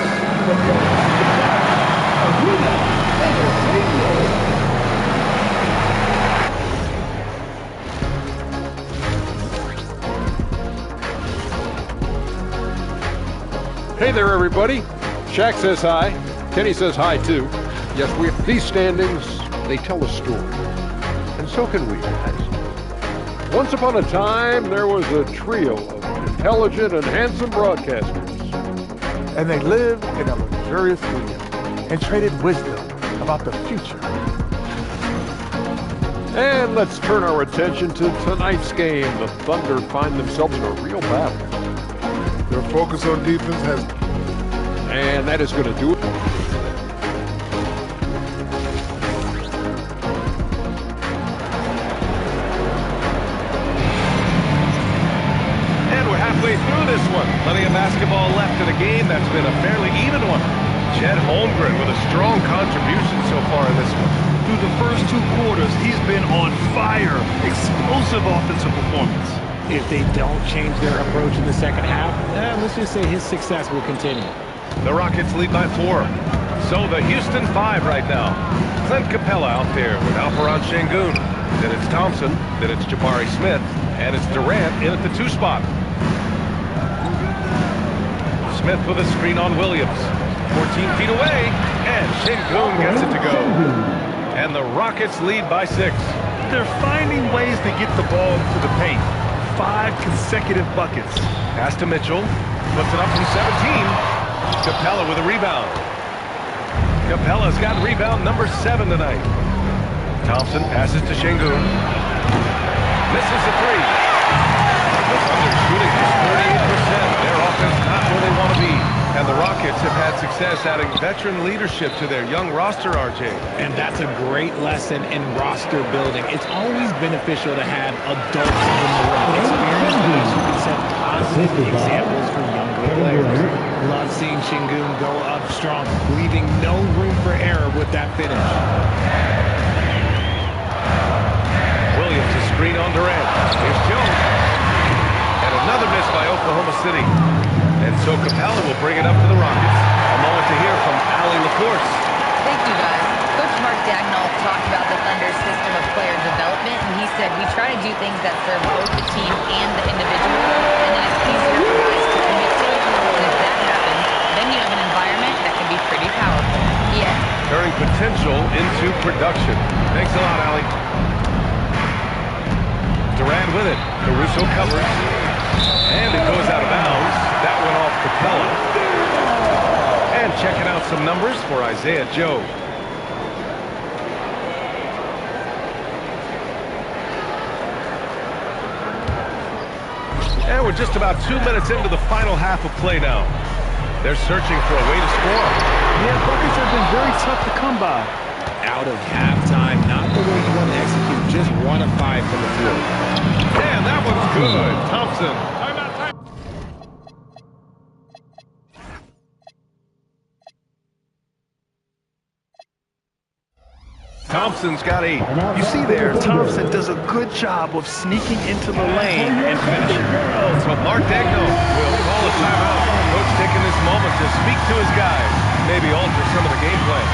Hey there, everybody. Shaq says hi. Kenny says hi, too. Yes, these standings, they tell a story. And so can we, guys. Once upon a time, there was a trio of intelligent and handsome broadcasters. And they lived in a luxurious union and traded wisdom about the future. And let's turn our attention to tonight's game. The Thunder find themselves in a real battle. Their focus on defense has... And that is going to do it. And we're halfway through this one. Plenty of basketball left in a game that's been a fairly even one. Chet Holmgren with a strong contribution so far in this one. Through the first 2 quarters, he's been on fire. Explosive offensive performance. If they don't change their approach in the second half, let's just say his success will continue. The Rockets lead by 4. So the Houston 5 right now. Clint Capella out there with Alperen Şengün. Then it's Thompson. Then it's Jabari Smith. And it's Durant in at the 2 spot. Smith with a screen on Williams. 14 feet away. And Şengün gets it to go. And the Rockets lead by 6. They're finding ways to get the ball into the paint. 5 consecutive buckets. Pass to Mitchell. Puts it up from 17. Capella with a rebound. Capella's got rebound number 7 tonight. Thompson passes to Şengün. Misses the 3. The Thunder shooting just 38%. Their offense not where they want to be. And the Rockets have had success adding veteran leadership to their young roster, RJ. And that's a great lesson in roster building. It's always beneficial to have adults in the room. Experienced guys who can set positive examples for younger players. Love seeing Şengün go up strong, leaving no room for error with that finish. Williams to screen on Durant. Here's Jones. And another miss by Oklahoma City. And so Capella will bring it up to the Rockets. A moment to hear from Allie LaForce. Thank you, guys. Coach Mark Daigneault talked about the Thunder's system of player development, and he said, we try to do things that serve both the team and the individual, and then it's easier for guys to commit to it. And if that happens, then you have an environment that can be pretty powerful. Yeah. Turning potential into production. Thanks a lot, Allie. Durant with it. Caruso covers. And it goes out of bounds. That went off Capella. And checking out some numbers for Isaiah Joe. And we're just about 2 minutes into the final half of play now. They're searching for a way to score. Yeah, buckets have been very tough to come by. Out of halftime, not the way you want to execute, just 1 of 5 from the field. And that one's good. Thompson. Thompson's got 8. You see there, Thompson does a good job of sneaking into the lane and finishing. So Mark Daigneault will call a timeout. Coach taking this moment to speak to his guys, maybe alter some of the game plan.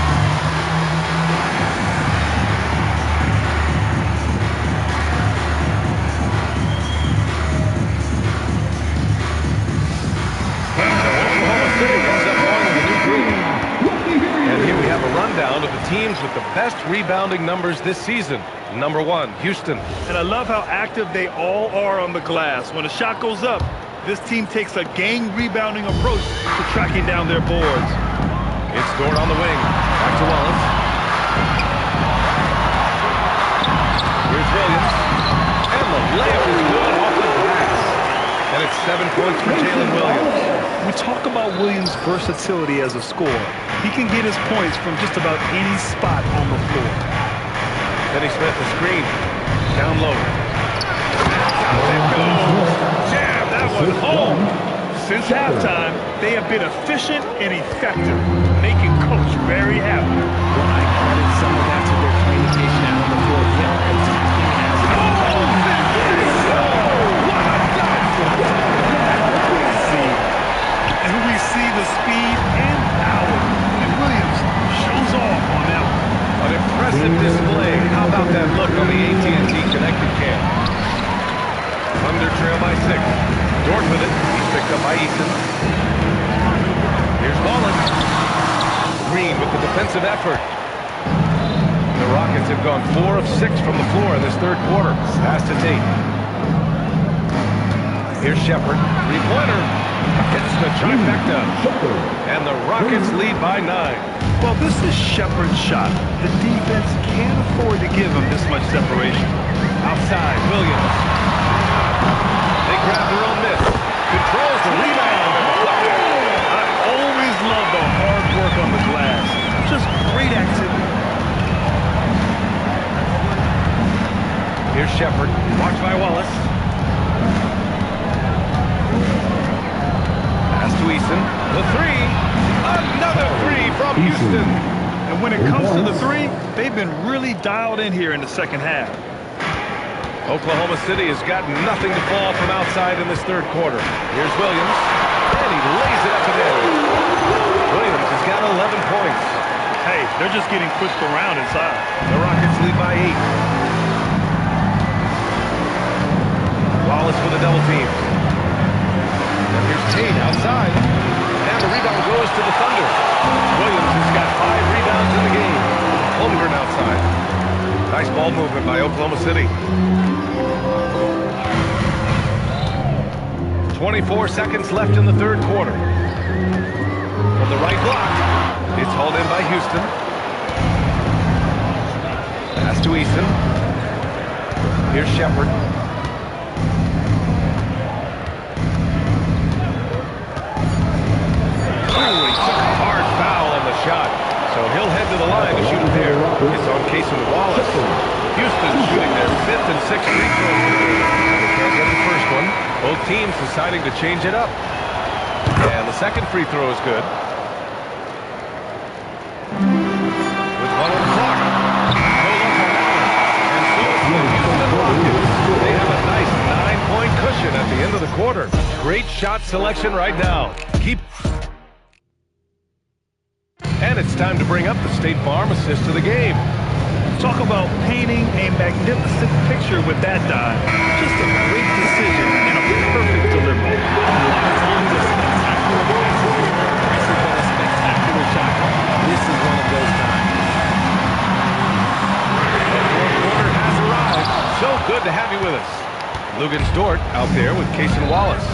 And here we have a rundown of the teams with the best rebounding numbers this season. Number 1, Houston. And I love how active they all are on the glass. When a shot goes up, this team takes a gang rebounding approach to tracking down their boards. It's Dort on the wing. Back to Wallace. Here's Williams. And the layup is good off the glass. And it's 7 points for Jalen Williams. We talk about Williams' versatility as a scorer. He can get his points from just about any spot on the floor. Denny Smith, the screen. Down low. It goes. Jam that one home. Since halftime, they have been efficient and effective, making Coach very happy. Well, I credit some of that to their communication out on the floor. And we see the speed and power. And Williams shows off on that one. An impressive display. How about that look on the AT&T connected cam? Thunder trail by 6. Dort with it. He's picked up by Eason. Here's Wallace. Green with the defensive effort. The Rockets have gone 4 of 6 from the floor in this third quarter. Pass to Tate. Here's Shepherd. 3-pointer. Hits the trifecta. And the Rockets lead by 9. Well, this is Shepherd's shot. The defense can't afford to give him this much separation. Outside, Williams. They grab their own miss. Controls the rebound. I always love the hard work on the glass. Just great activity. Here's Shepherd. Watched by Wallace. Pass to Eason. The 3. Another 3 from Houston. And when it comes to the 3, they've been really dialed in here in the second half. Oklahoma City has got nothing to fall from outside in this third quarter. Here's Williams. And he lays it up and in. Williams has got 11 points. Hey, they're just getting pushed around inside. The Rockets lead by 8. Wallace with a double team. And here's Tate outside. And the rebound goes to the Thunder. Williams has got 5 rebounds in the game. Holmgren outside. Nice ball movement by Oklahoma City. 24 seconds left in the third quarter. From the right block, it's hauled in by Houston. Pass to Eason. Here's Shepherd. He took a hard foul on the shot. So he'll head to the line to shoot a pair. It's on Cason Wallace. Houston shooting their 5th and 6th free throws of the game. They can't get the first one. Both teams deciding to change it up. And the second free throw is good. With 1 on the clock. No luck on that one. And so it's the Houston Rockets. They have a nice 9-point cushion at the end of the quarter. Great shot selection right now. And it's time to bring up the State Farm assist of the game. Talk about painting a magnificent picture with that dive. Just a great decision and a perfect delivery. A lot of times a spectacular pass is more impressive than a spectacular shot. This is one of those times. The fourth quarter has arrived. So good to have you with us. Luguentz Dort out there with Cason Wallace.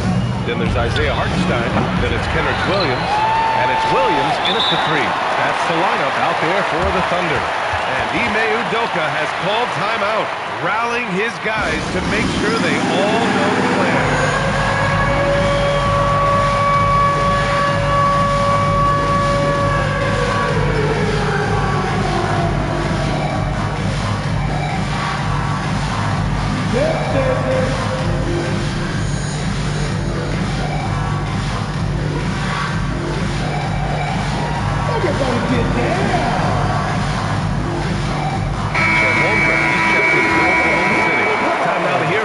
Then there's Isaiah Hartenstein. Then it's Kenrich Williams. And it's Williams in at the 3. That's the lineup out there for the Thunder. And Ime Udoka has called timeout, rallying his guys to make sure they all know the plan.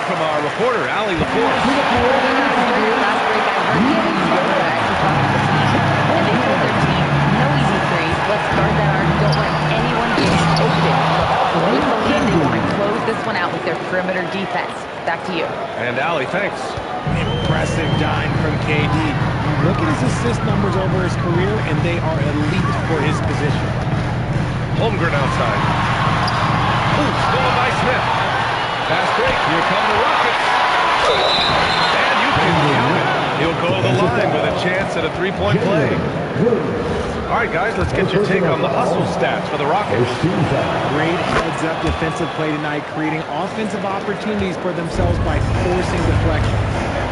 From our reporter, Allie LaForce. Last break, I heard Ime Udoka actually talking to the team, and they told their team, no easy threes, let's guard that arc, don't let anyone get open. With the lead, they want to close this one out with their perimeter defense. Back to you. And Allie, thanks. Impressive dime from KD. Look at his assist numbers over his career, and they are elite for his position. Holmgren outside. Ooh, stolen by Smith. Fast break. Here come the Rockets. And you can count it. He'll go to the line with a chance at a three-point play. All right, guys, let's get your take on the hustle stats for the Rockets. Great heads-up defensive play tonight, creating offensive opportunities for themselves by forcing deflections.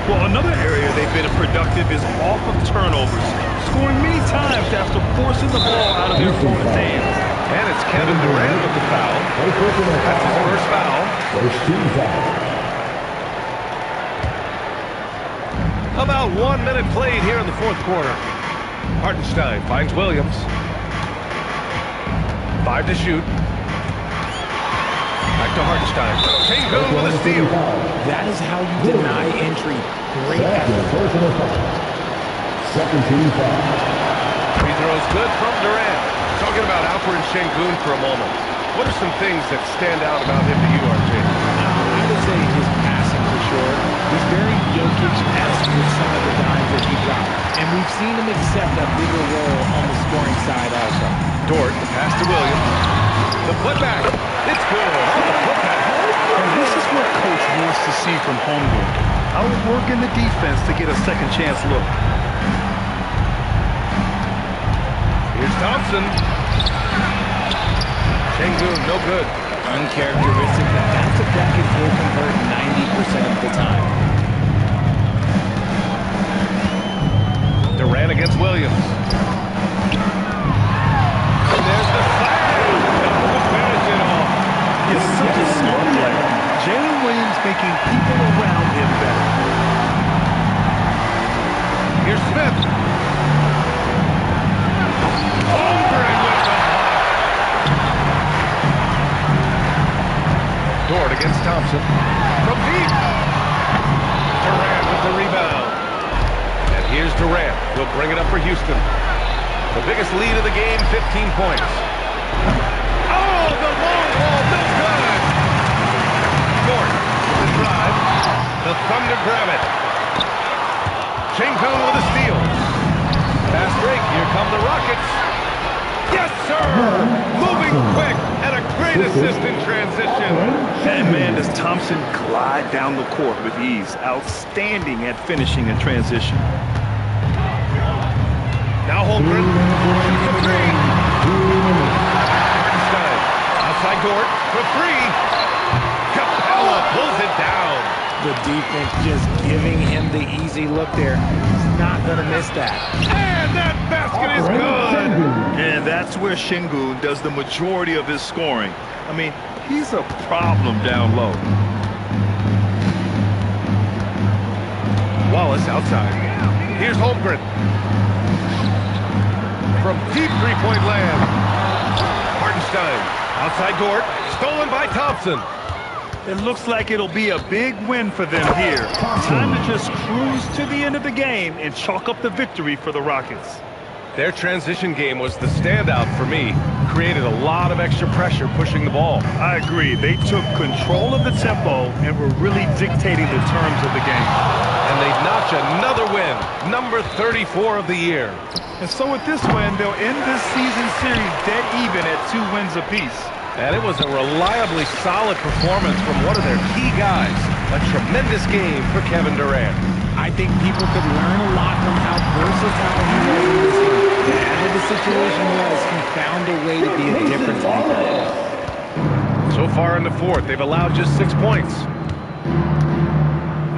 Well, another area they've been productive is off of turnovers, scoring many times after forcing the ball out of their opponent's hands. And it's Kevin Durant with the foul. That's his first foul. About 1 minute played here in the fourth quarter. Hartenstein finds Williams. 5 to shoot. Back to Hartenstein. Sengun with a steal. That is how you deny entry. Great effort. Second team foul. Free throws good from Durant. Talking about Alperen Sengun for a moment. What are some things that stand out about him to you, RJ? I would say his passing for sure. He's very Jokic-esque with some of the dimes that he dropped. And we've seen him accept a bigger role on the scoring side also. Dort, the pass to Williams. The putback. It's good on the putback. And this is what Coach wants to see from Holmgren. Outworking the defense to get a second chance look. Here's Thompson. Sengun, no good. Uncharacteristic, but that's a bucket he'll convert 90% of the time. Durant against Williams. And there's the slam. Nothing to finish it off. He's such a smart player. Jalen Williams making people around him better. Here's Smith. Holmgren with the block. Dort against Thompson. From deep. Durant with the rebound. And here's Durant. He'll bring it up for Houston. The biggest lead of the game, 15 points. Oh, the long ball, no good. Dort with the drive. The Thunder grab it. Sengun with a steal. Fast break. Here come the Rockets. Yes, sir! Moving quick and a great assist in transition. And man, does Thompson glide down the court with ease. Outstanding at finishing in transition. Now Holmgren. For three. Hartenstein. Outside Dort for three. Capella pulls it down. The defense just giving him the easy look there. He's not going to miss that. And that basket is good. And that's where Şengün does the majority of his scoring. I mean, he's a problem down low. Wallace outside. Here's Holmgren. From deep three-point land. Hartenstein. Outside Dort. Stolen by Thompson. It looks like it'll be a big win for them here. Time to just cruise to the end of the game and chalk up the victory for the Rockets. Their transition game was the standout for me. Created a lot of extra pressure pushing the ball. I agree. They took control of the tempo and were really dictating the terms of the game. And they notch another win, number 34 of the year. And so with this win, they'll end this season series dead even at 2 wins apiece. And it was a reliably solid performance from one of their key guys. A tremendous game for Kevin Durant. I think people could learn a lot from how versatile he was in this game. Whatever the situation was, he found a way to be a difference maker. So far in the fourth, they've allowed just 6 points.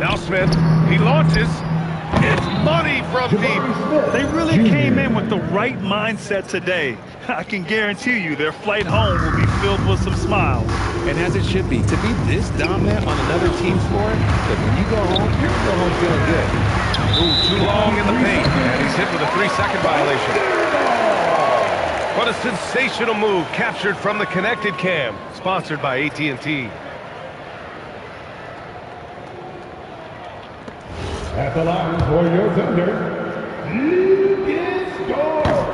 Now Smith, he launches. It's money from deep. They really came in with the right mindset today. I can guarantee you their flight home will be filled with some smiles. And as it should be, to be this dominant on another team's floor, but when you go home, you're going to go home feeling good. Ooh, too long in the paint, and he's hit with a 3-second violation. What a sensational move captured from the Connected Cam, sponsored by AT&T. At the line for your Thunder,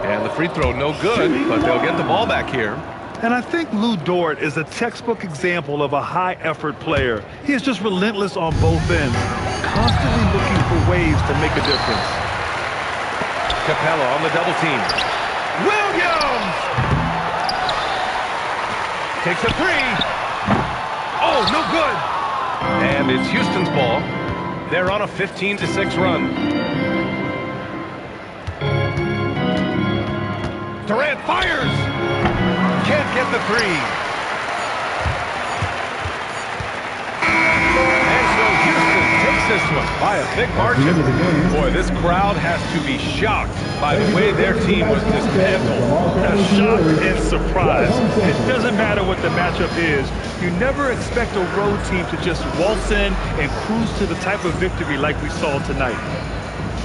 And the free throw no good, but they'll get the ball back here. And I think Lu Dort is a textbook example of a high-effort player. He is just relentless on both ends, constantly looking for ways to make a difference. Capella on the double team. Williams! Takes a three. Oh, no good. And it's Houston's ball. They're on a 15-6 run. Durant fires! Can't get the three. And so Houston takes this one by a big margin. Boy, this crowd has to be shocked by the way their team was dismantled. Shock and surprise. It doesn't matter what the matchup is. You never expect a road team to just waltz in and cruise to the type of victory like we saw tonight.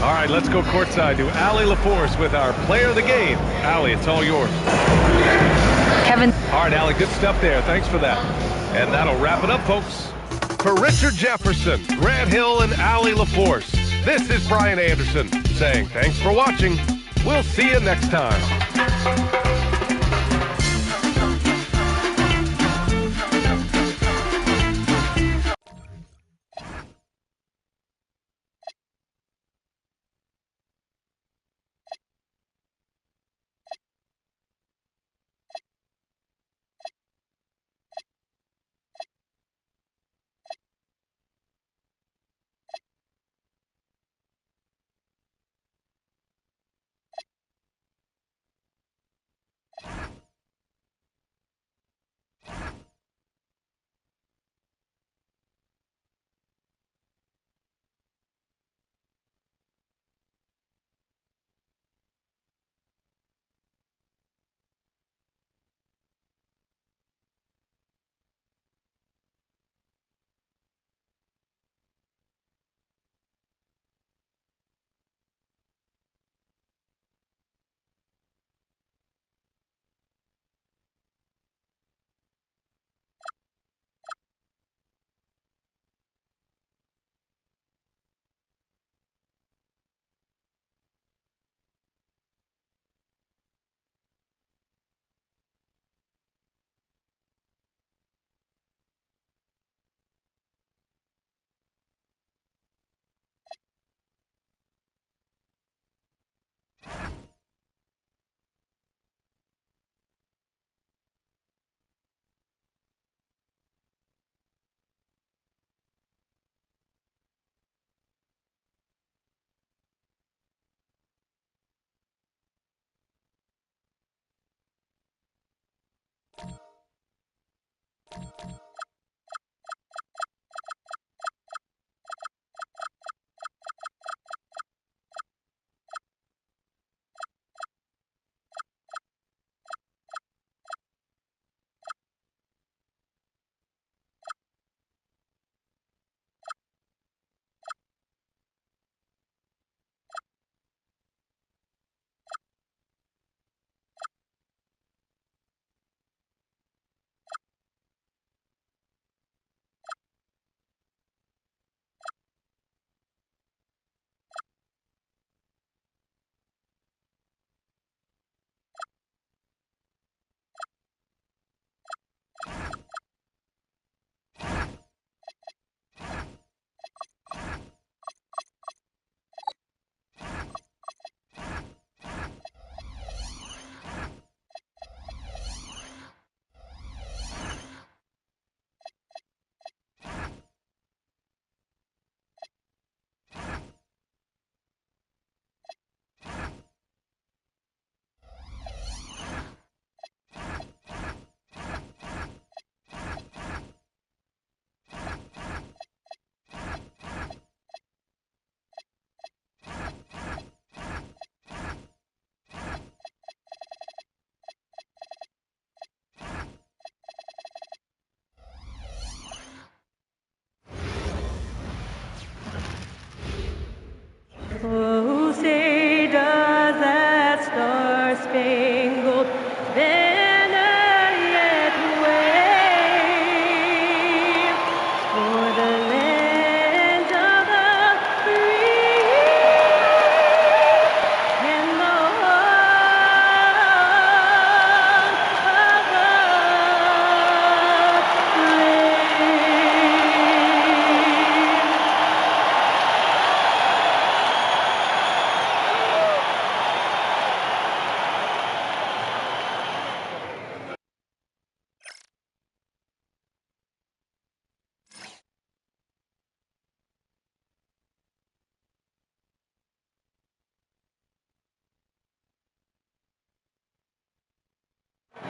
All right, let's go courtside to Allie LaForce with our player of the game. Allie, it's all yours. Kevin. All right, Allie, good stuff there. Thanks for that. And that'll wrap it up, folks. For Richard Jefferson, Grant Hill, and Allie LaForce, this is Brian Anderson saying thanks for watching. We'll see you next time.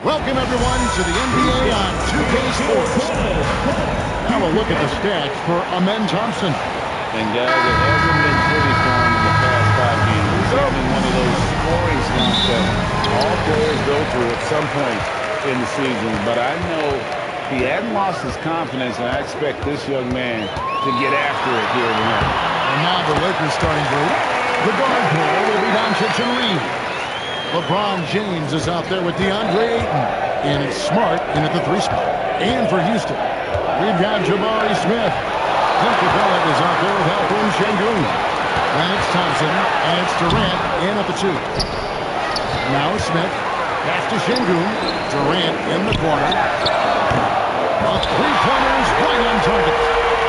Welcome, everyone, to the NBA on 2K Sports. Now a look at the stats for Amen Thompson. And guys, it hasn't been pretty for him in the past 5 games. He's having one of those scoring slumps that all players go through at some point in the season. But I know he hadn't lost his confidence, and I expect this young man to get after it here tonight. And now the Lakers starting group. The guard pair will be Doncic and Reed. LeBron James is out there with DeAndre Ayton. And it's Smart in at the 3 spot. And for Houston, we've got Jabari Smith. Clint Capella is out there with Alperen Sengun. And it's Thompson. And it's Durant in at the 2. Now Smith. Pass to Sengun. Durant in the corner. Three-pointers right on target.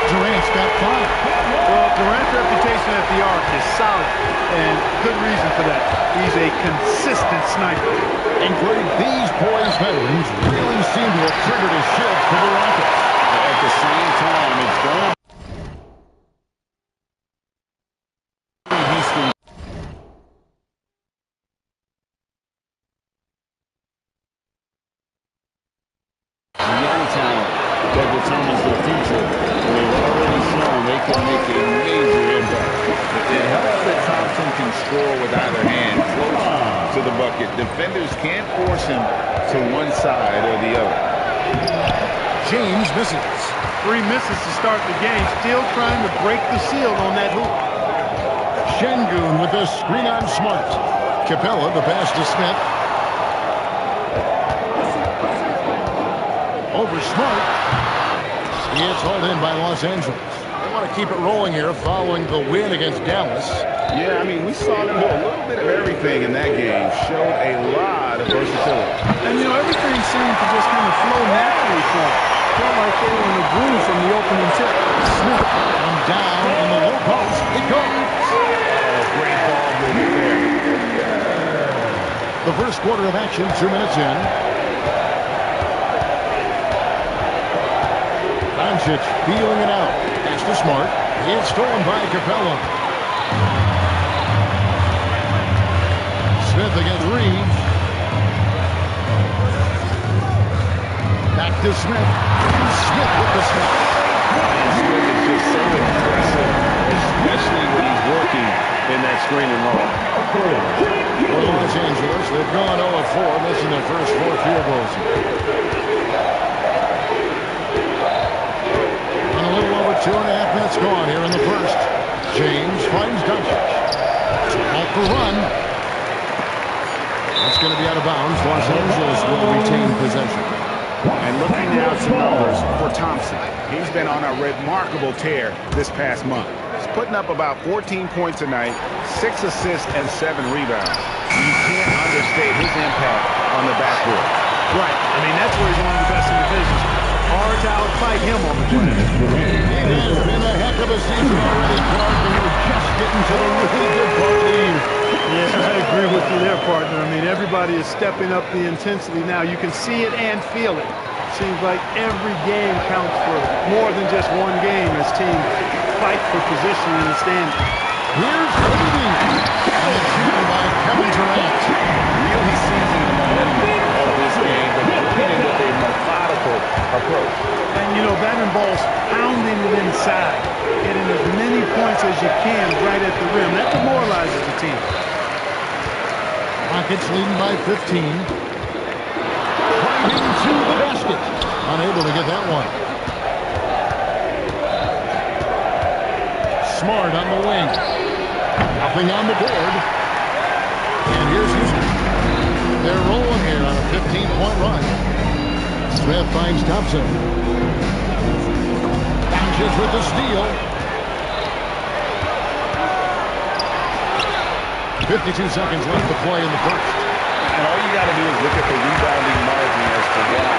Durant's got 5. Well, Durant's reputation at the arc is solid, and good reason for that. He's a consistent sniper. And Greg, these poised veterans really seem to have triggered a shift for the Rockets. At the same time, it's going to Houston. Young talent that determines their future. They've already shown they can make a major impact. It helps that Thompson can score with either hand close to the bucket. Defenders can't force him to one side or the other. James misses. 3 misses to start the game. Still trying to break the seal on that hoop. Sengun with the screen on Smart. Capella, the pass to Smith. Over Smart. It's hauled in by Los Angeles. They want to keep it rolling here following the win against Dallas. Yeah, I mean, we saw them do a little bit of everything in that game. Showed a lot of versatility. And, you know, everything seemed to just kind of flow naturally for them. Felt like they were in the groove from the opening tip. Smith comes down in the low post. It goes. Great ball movement there. The first quarter of action, 2 minutes in. Doncic feeling it out. Pass to Smart. It's stolen by Capella. Smith against Reed. Back to Smith. Smith with the snap. Smith is just so impressive, especially when he's working in that screen and roll. For Los Angeles, they've gone 0-4, missing their first 4 field goals. And a little over 2.5 minutes gone here in the first. James finds Doncic. Off the run. That's going to be out of bounds. Los Angeles will retain possession. And looking now at some numbers for Thompson. He's been on a remarkable tear this past month. He's putting up about 14 points a night, 6 assists, and 7 rebounds. You can't understate his impact on the backboard. Right. I mean, that's where he's one of the best in the business. Hard to outfight him on the glass. It has been a heck of a season already, Clark, and we're just getting to the really good part of the year. Yeah, I agree with you there, partner. I mean, everybody is stepping up the intensity now. You can see it and feel it. Seems like every game counts for more than just one game as teams fight for position in the standings. Here's Brady. And it's shooten by Kevin Durant. Really seizing the momentum of this game, but doing it with a methodical approach. And, you know, that involves pounding it inside, getting as many points as you can right at the rim. That demoralizes the team. Rockets leading by 15. Driving to the basket. Unable to get that one. Smart on the wing. Nothing on the board. And here's Houston. They're rolling here on a 15-point run. Smith finds Thompson. Doncic with the steal. 52 seconds left to play in the first. And all you got to do is look at the rebounding margin as to why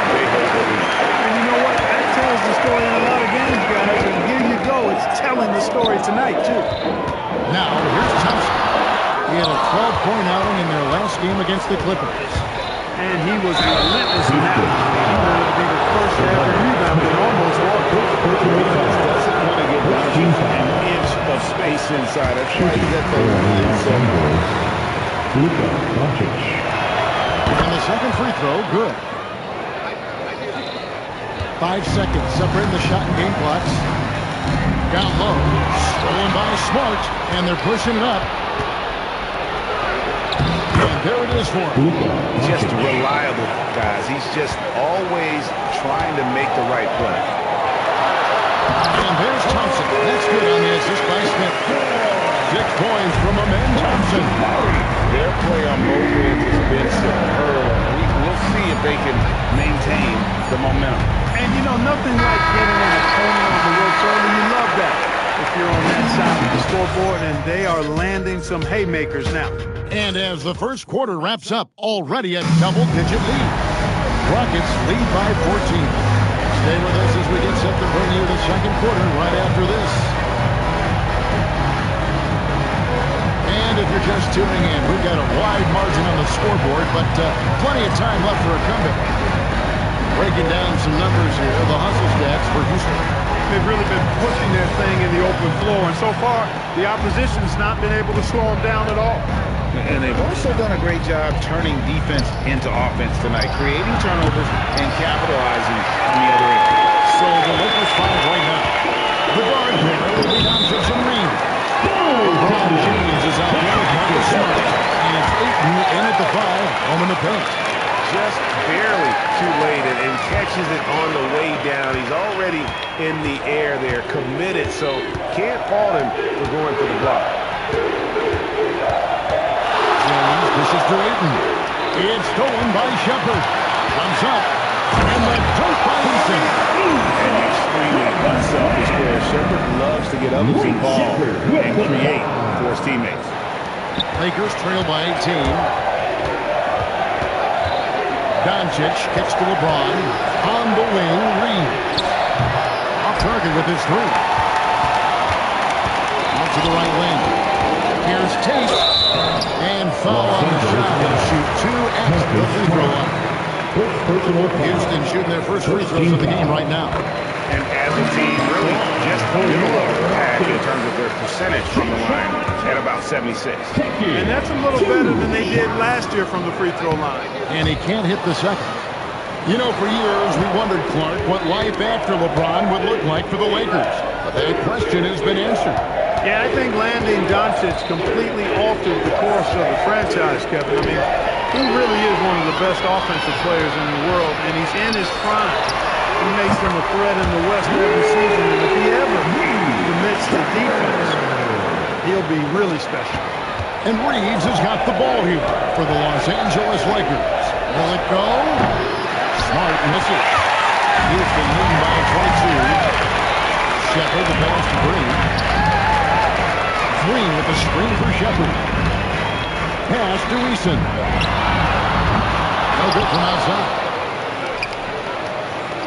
they hold the lead. And you know what? That tells the story in a lot of games, guys. And here you go. It's telling the story tonight, too. Now, here's Thompson. He had a 12-point outing in their last game against the Clippers. And he was relentless in that one. He wanted to be the first to ever rebound, but almost walked over. Doesn't want to give an inch of space inside. That's why he's at the line. And the second free throw, good. 5 seconds separating the shot and game clocks. Down low, stolen by Smart, and they're pushing it up. And there it is for him. Just reliable, guys. He's just always trying to make the right play. And there's Thompson. That's good on the assist by Smith. 6 points from Amen Thompson. Their play on both ends has been superb. We'll see if they can maintain the momentum. And you know, nothing like getting in a corner on the ropes early. You love that if you're on that side of the scoreboard, and they are landing some haymakers now. And as the first quarter wraps up, already a double-digit lead. Rockets lead by 14. Stay with us as we get set to bring you the second quarter right after this. And if you're just tuning in, we've got a wide margin on the scoreboard, but plenty of time left for a comeback. Breaking down some numbers here, the hustle stats for Houston. They've really been pushing their thing in the open floor, and so far, the opposition has not been able to slow them down at all. And they've also done a great job turning defense into offense tonight, creating turnovers and capitalizing on the other end. So the Lakers find right now. The guard here, the rebound for some Reed. LeBron James is out there with Marcus Smart. And it's Ayton in at the 5, home in the paint. Just barely too late and catches it on the way down. He's already in the air there, committed, so can't fault him for going for the block. James, this is to Ayton. It's stolen by Shepard. Comes up. And the dunk by Eason. And extremely unselfish player. Shepard loves to get others involved and create for his teammates. Lakers trail by 18. Doncic kicks to LeBron. On the wing, Reed. Off target with his 3. Out to the right wing. Here's Tate. And foul on the shot. He'll shoot 2 at the free throw line. Houston shooting their first free throws of the game right now. And as a team, really just middle of the pack in terms of their percentage from the line at about 76. And that's a little better than they did last year from the free throw line. And he can't hit the second. You know, for years we wondered, Clark, what life after LeBron would look like for the Lakers. But that question has been answered. Yeah, I think landing Doncic completely altered the course of the franchise, Kevin. I mean, he really is one of the best offensive players in the world, and he's in his prime. He makes them a threat in the West every season, and if he ever commits to defense, he'll be really special. And Reeves has got the ball here for the Los Angeles Lakers. Will it go? Smart misses. Houston leading by 22. Shepard, the pass to Green. Green with the screen for Shepard. Pass to Eason. No good from outside.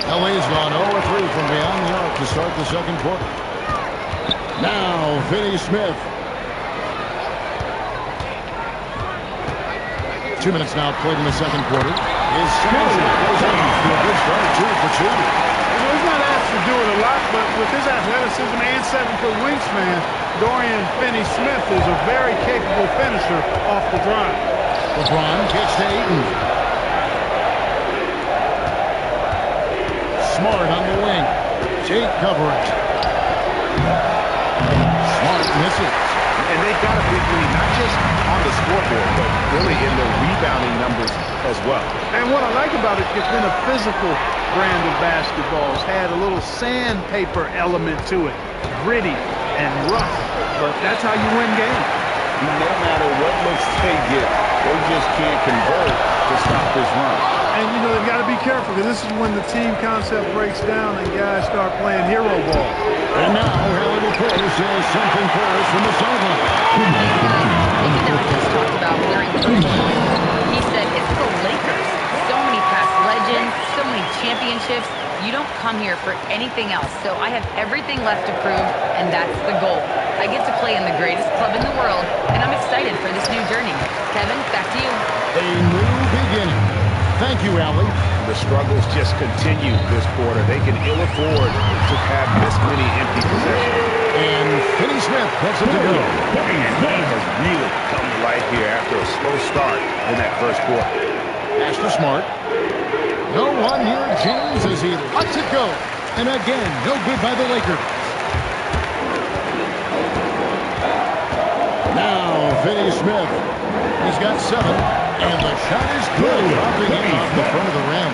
LA's gone 0-3 from beyond the arc to start the second quarter. Now, Finney Smith. 2 minutes now played in the second quarter. His second shot goes in for a good start, 2 for 2. He's not asked to do it a lot, but with his athleticism and 7-foot wingspan, Dorian Finney-Smith is a very capable finisher off the drive. LeBron kicks to Ayton. Smart on the wing. Tate covering. Smart misses. And they've got a big lead, not just on the scoreboard, but really in the rebounding numbers as well. And what I like about it, it's been a physical brand of basketball. It's had a little sandpaper element to it. Gritty and rough. But that's how you win games. No matter what looks they get, they just can't convert to stop this run. And, you know, they've got to be careful because this is when the team concept breaks down and guys start playing hero ball. And now, Haley McCoy says something for us from the sideline. That was talked about during the game. He said, it's the Lakers. So many past legends, so many championships. You don't come here for anything else. So I have everything left to prove, and that's the goal. I get to play in the greatest club in the world, and I'm excited for this new journey. Kevin, back to you. A new beginning. Thank you, Allie. The struggles just continue this quarter. They can ill afford to have this many empty possessions. And Finney Smith puts it to go. And he has really come to life here after a slow start in that first quarter. Pass to Smart. No one near James as he lets it go. And again, no good by the Lakers. Now, Finney Smith. He's got 7. And the shot is good. Dropping in off the front of the rim.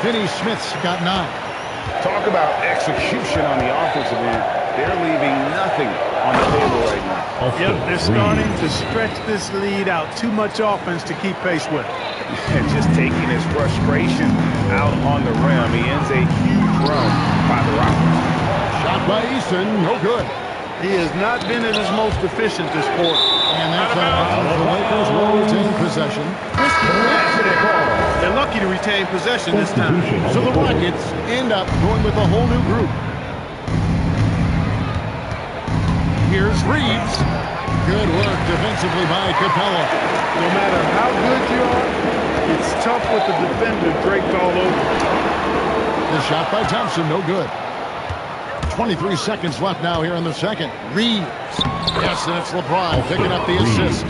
Finney Smith's got 9. Talk about execution on the offensive end. They're leaving nothing on the table right now. Yep, they're starting to stretch this lead out. Too much offense to keep pace with. And just taking his frustration out on the rim. He ends a huge run by the Rockets. Shot by Easton, no good. He has not been at his most efficient this quarter. And that's out. The Lakers will retain possession. They're lucky to retain possession this time. So the Rockets end up going with a whole new group. Here's Reeves. Good work defensively by Capella. No matter how good you are, it's tough with the defender draped all over. The shot by Thompson, no good. 23 seconds left now here in the second. Reeves. Yes, that's LeBron picking up the assist.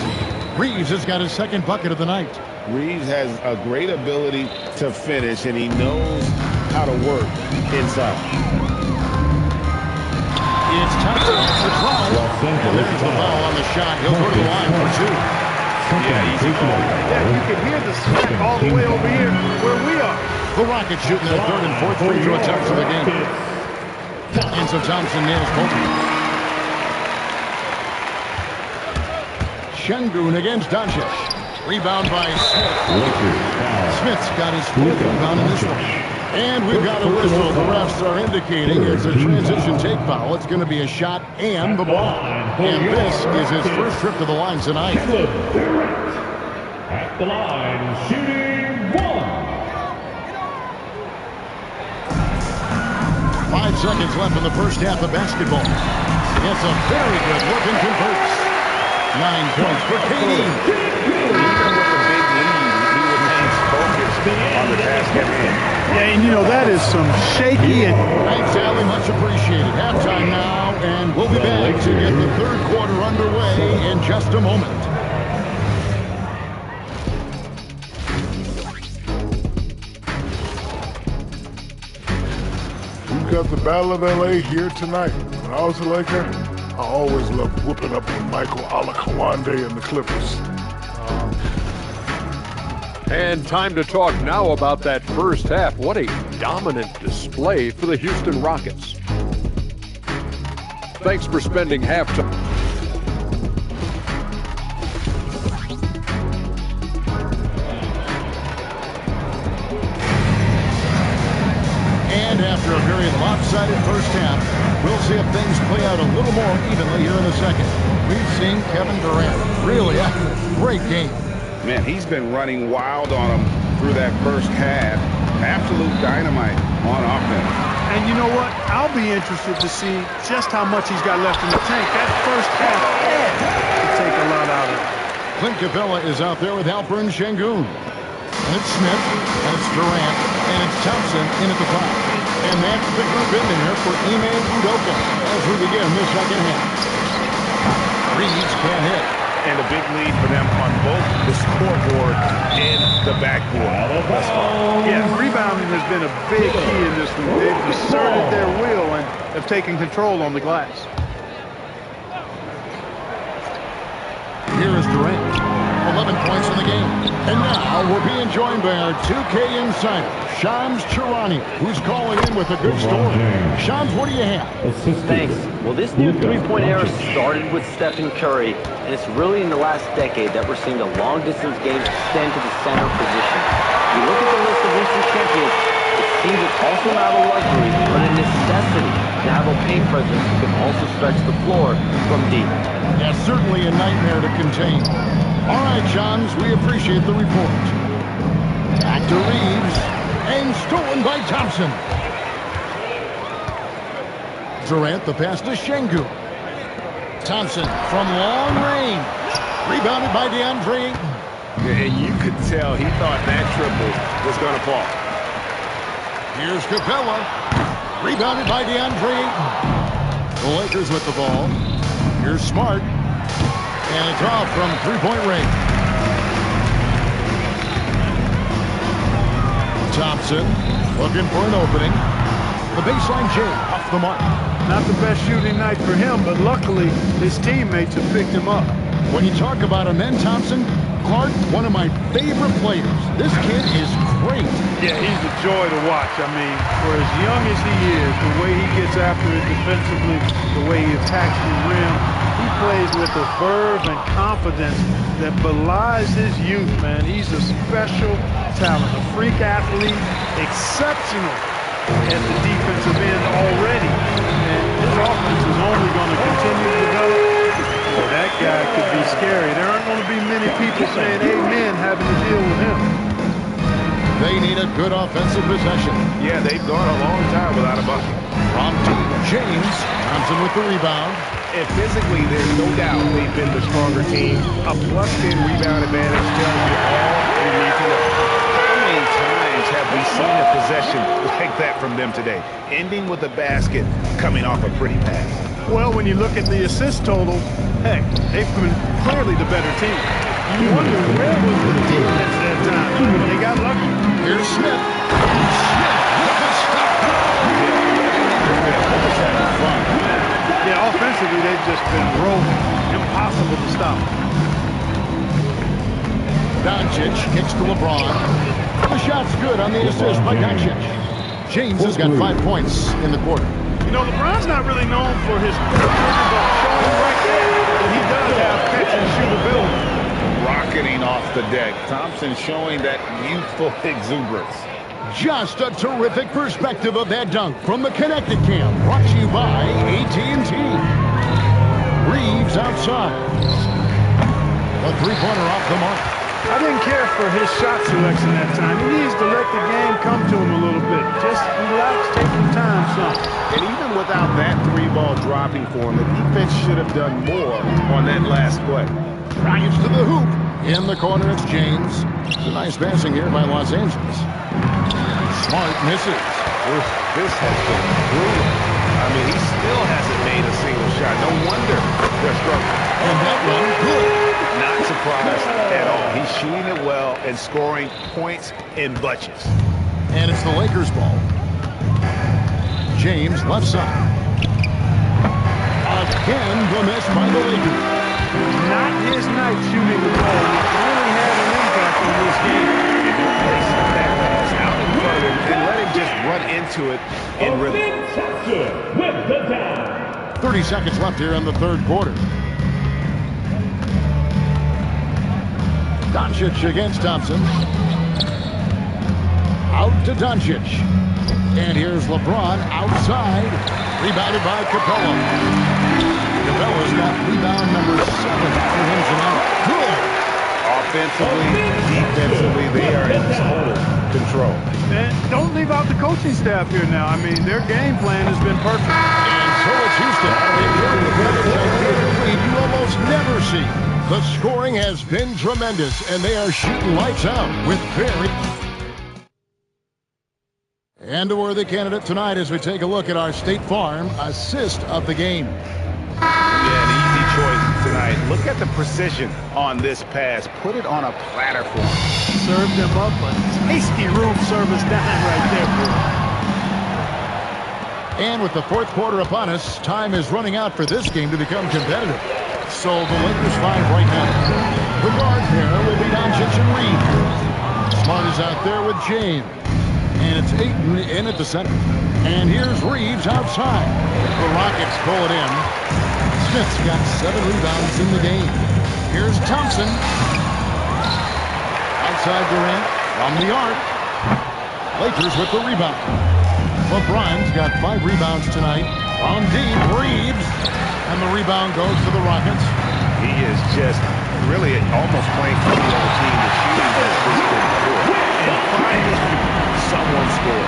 Reeves has got his second bucket of the night. Reeves has a great ability to finish, and he knows how to work inside. It's Thompson for 12. And there's the foul on the shot. He'll go to the line for 2. Yeah, easy ball. Yeah, you can hear the smack all the way over here where we are. The Rockets shooting their third and fourth free throw attempts of the game. And so Thompson nails both. Şengün against Doncic. Rebound by Smith. Smith's got his fourth rebound in this one. And we've got a whistle. The refs are indicating it's a transition take foul. It's going to be a shot and the ball. And this is his first trip to the line tonight. At the line, shooting 1. 5 seconds left in the first half of basketball. It's a very good look and converts. 9 points for KD. Even with the big lead, he remains focused on the task at hand. Yeah, and you know, that is some shaky and... Thanks, Allie. Much appreciated. Halftime now, and we'll be back to get the third quarter underway in just a moment. We've got the Battle of L.A. here tonight. When I was a Laker, I always loved whooping up with Michael Alakawande and the Clippers. And time to talk now about that first half. What a dominant display for the Houston Rockets. Thanks for spending halftime. And after a very lopsided first half, we'll see if things play out a little more evenly here in a second. We've seen Kevin Durant really having a great game. Man, he's been running wild on him through that first half. Absolute dynamite on offense. And you know what? I'll be interested to see just how much he's got left in the tank. That first half will take a lot out of it. Clint Capella is out there with Alperen Şengün. And it's Smith, and it's Durant, and it's Thompson in at the top. And that's the group in there for Ime Udoka as we begin the second half. Reeves can't hit. And a big lead for them on both the scoreboard and the backboard thus far. Yeah, rebounding has been a big key in this one. They've asserted their will and have taken control on the glass. Here is Durant. 11 points in the game. And now we're being joined by our 2K insider, Shams Charania, who's calling in with a good story. Shams, what do you have? Thanks. Well, this new three-point era started with Stephen Curry, and it's really in the last decade that we're seeing the long-distance game extend to the center position. If you look at the list of recent champions, it seems it's also not a luxury, but a necessity to have a paint presence who can also stretch the floor from deep. Yeah, certainly a nightmare to contain. All right, Shams, we appreciate the report. Back to Reeves, and stolen by Thompson. Durant, the pass to Şengün. Thompson from long range. Rebounded by DeAndre Ayton. And you could tell he thought that triple was going to fall. Here's Capella. Rebounded by DeAndre Ayton. The Lakers with the ball. Here's Smart. And it's off from three-point range. Thompson looking for an opening. The baseline J off the mark. Not the best shooting night for him, but luckily his teammates have picked him up. When you talk about Amen Thompson, Clark, one of my favorite players. This kid is great. Yeah, he's a joy to watch. I mean, for as young as he is, the way he gets after it defensively, the way he attacks the rim, he plays with a verve and confidence that belies his youth, man. He's a special talent, a freak athlete, exceptional at the defensive end already. And his offense is only going to continue to develop. Well, that guy could be scary. There aren't going to be many people saying amen having to deal with him. They need a good offensive possession. Yeah, they've gone a long time without a bucket. From deep, James. Thompson with the rebound. And physically, there's no doubt they've been the stronger team. A +10 rebound advantage tells you all you need to know. How many times have we seen a possession like that from them today? Ending with a basket, coming off a pretty pass. Well, when you look at the assist total, heck, they've been clearly the better team. You wonder where was the defense that time. They got lucky. Here's Smith. Smith with a stop. Yeah, offensively, they've just been rolling. Impossible to stop. Doncic kicks to LeBron. The shot's good on the assist by Doncic. James has got 5 points in the quarter. You know, LeBron's not really known for his quick hitter, but showing right there that he does have catch and shoot ability. Rocketing off the deck. Thompson showing that youthful exuberance. Just a terrific perspective of that dunk from the Connected Cam. Brought to you by AT&T. Reeves outside. A three-pointer off the mark. I didn't care for his shot selection that time. He needs to let the game come to him a little bit. Just relax, take your time, son. And even without that three-ball dropping for him, the defense should have done more on that last play. Drives to the hoop. In the corner, it's James. It's a nice passing here by Los Angeles. Smart misses. This has been brutal. I mean, he still hasn't made a single shot. No wonder they're struggling. And that one, good. Not surprised at all. He's shooting it well and scoring points in bunches. And it's the Lakers' ball. James, left side. Again, the miss by the Lakers. Not his night shooting the ball. He really had an impact on this game. Place that pass out in front of him and let him just run into it in rhythm. 30 seconds left here in the third quarter. Doncic against Thompson. Out to Doncic. And here's LeBron outside. Rebounded by Capella. Capella's got rebound number 7 for him tonight. Good. Offensively, defensively, they are in total control. And don't leave out the coaching staff here now. I mean, their game plan has been perfect. And so it's Houston. You almost never see. The scoring has been tremendous, and they are shooting lights out with very... And a worthy candidate tonight as we take a look at our State Farm assist of the game. Yeah, an easy choice tonight. Look at the precision on this pass. Put it on a platter for him. Served him up a tasty room service dime right there, boy. And with the fourth quarter upon us, time is running out for this game to become competitive. So the Lakers 5 right now. The guard pair will be Doncic and Reeves. Smart is out there with James. And it's Ayton in at the center. And here's Reeves outside. The Rockets pull it in. Smith's got 7 rebounds in the game. Here's Thompson. Outside Durant from the arc. Lakers with the rebound. LeBron's got 5 rebounds tonight. On deep, Reeves. And the rebound goes to the Rockets. He is just really almost playing for the other team. The shooting has just been poor. And finally, someone scored.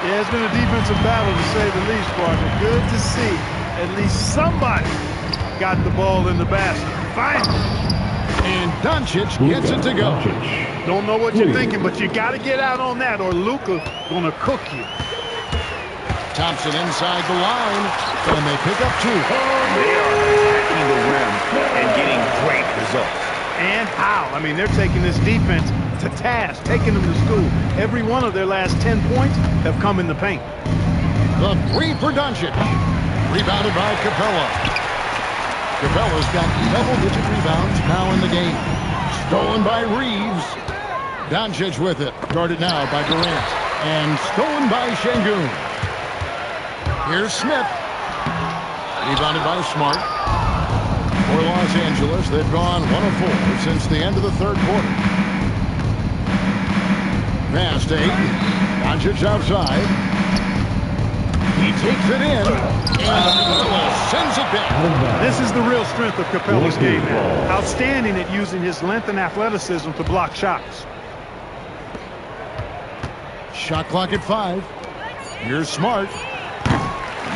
Yeah, it's been a defensive battle to say the least, partner. Good to see at least somebody got the ball in the basket. Finally. And Doncic gets it to go. Don't know what you're thinking, but you got to get out on that or Luka gonna cook you. Thompson inside the line, and they pick up 2. They are attacking the rim and getting great results. And how? I mean, they're taking this defense to task, taking them to school. Every one of their last 10 points have come in the paint. The three for Doncic. Rebounded by Capella. Capella's got double-digit rebounds now in the game. Stolen by Reeves. Doncic with it. Guarded now by Durant. And stolen by Şengün. Here's Smith. Rebounded by Smart. For Los Angeles, they've gone 1 of 4 since the end of the third quarter. Pass to Ayton. Doncic outside. He takes it in. And Capella sends it back. This is the real strength of Capella's game now. Outstanding at using his length and athleticism to block shots. Shot clock at 5. Here's Smart.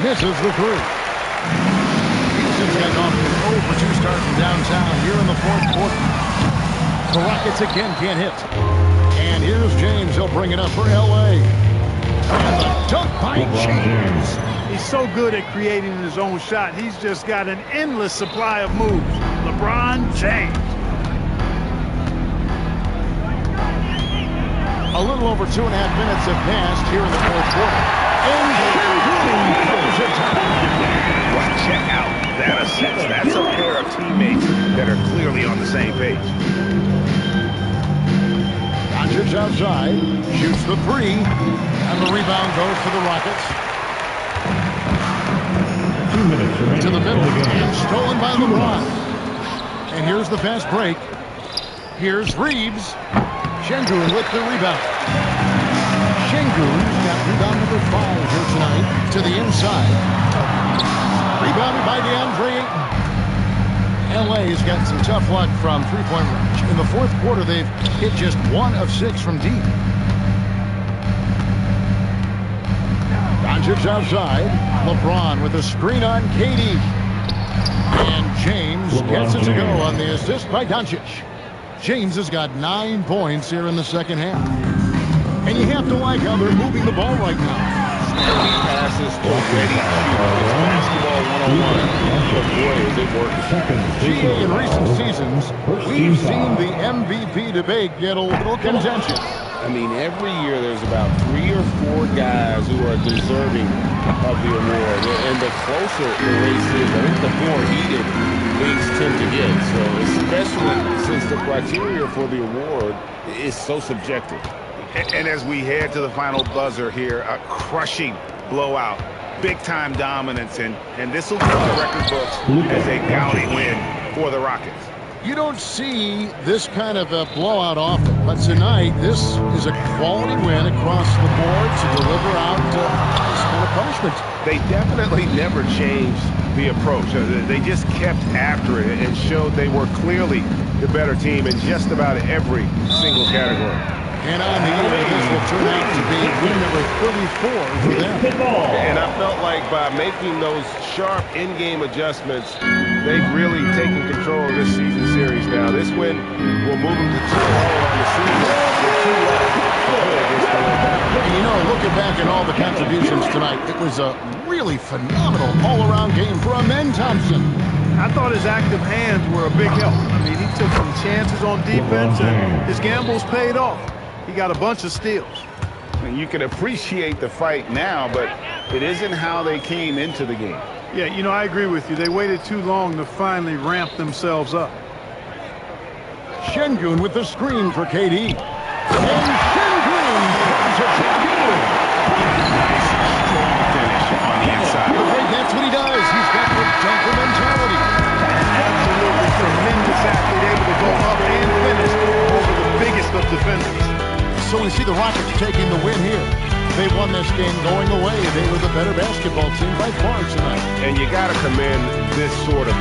Misses the three. Houston's gotten off to an 0 for 2 start from downtown here in the fourth quarter. The Rockets again can't hit. And here's James. He'll bring it up for L.A. And the dunk by James. He's so good at creating his own shot. He's just got an endless supply of moves. LeBron James. A little over 2.5 minutes have passed here in the fourth quarter. And Well, check out that assist. That's a pair of teammates that are clearly on the same page. Doncic outside, shoots the three, and the rebound goes to the Rockets. 2 minutes remaining. To the middle, and stolen by LeBron. And here's the fast break. Here's Reeves. Şengün with the rebound. Şengün's got rebound number 5 here tonight to the inside. Rebounded by DeAndre Ayton. LA's got some tough luck from three-point range. In the fourth quarter, they've hit just 1 of 6 from deep. Doncic outside. LeBron with a screen on KD. And James gets it to go on the assist by Doncic. James has got 9 points here in the second half. And you have to like how they're moving the ball right now. Steady passes to ready shoot. It's basketball 101. But boy, is it working. Gee, in recent seasons, we've seen the MVP debate get a little contentious. I mean, every year there's about 3 or 4 guys who are deserving of the award. And the closer the race is, I think the more heated leagues tend to get. So especially since the criteria for the award is so subjective. And as we head to the final buzzer here, a crushing blowout, big-time dominance, and this will go to the record books as a county win for the Rockets. You don't see this kind of a blowout often, but tonight this is a quality win across the board to deliver out this kind of punishment. They definitely never changed the approach. They just kept after it and showed they were clearly the better team in just about every single category. And on the year, this will turn out to be win number 34 for them. And I felt like by making those sharp in-game adjustments, they've really taken control of this season series now. This win will move them to 2-0 on the season with 2 left to play against the Lakers. And you know, looking back at all the contributions tonight, it was a really phenomenal all-around game for Amen Thompson. I thought his active hands were a big help. I mean, he took some chances on defense, and his gambles paid off. He got a bunch of steals. And you can appreciate the fight now, but it isn't how they came into the game. Yeah, you know, I agree with you. They waited too long to finally ramp themselves up. Şengün with the screen for KD. And Şengün to KD. Nice, strong finish on the inside. That's what he does. He's got the dunker mentality. Absolutely tremendous athlete, able to go up and finish over the biggest of defenders. So we see the Rockets taking the win here. They won this game going away. They were the better basketball team by far tonight. And you got to commend this sort of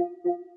Thank you.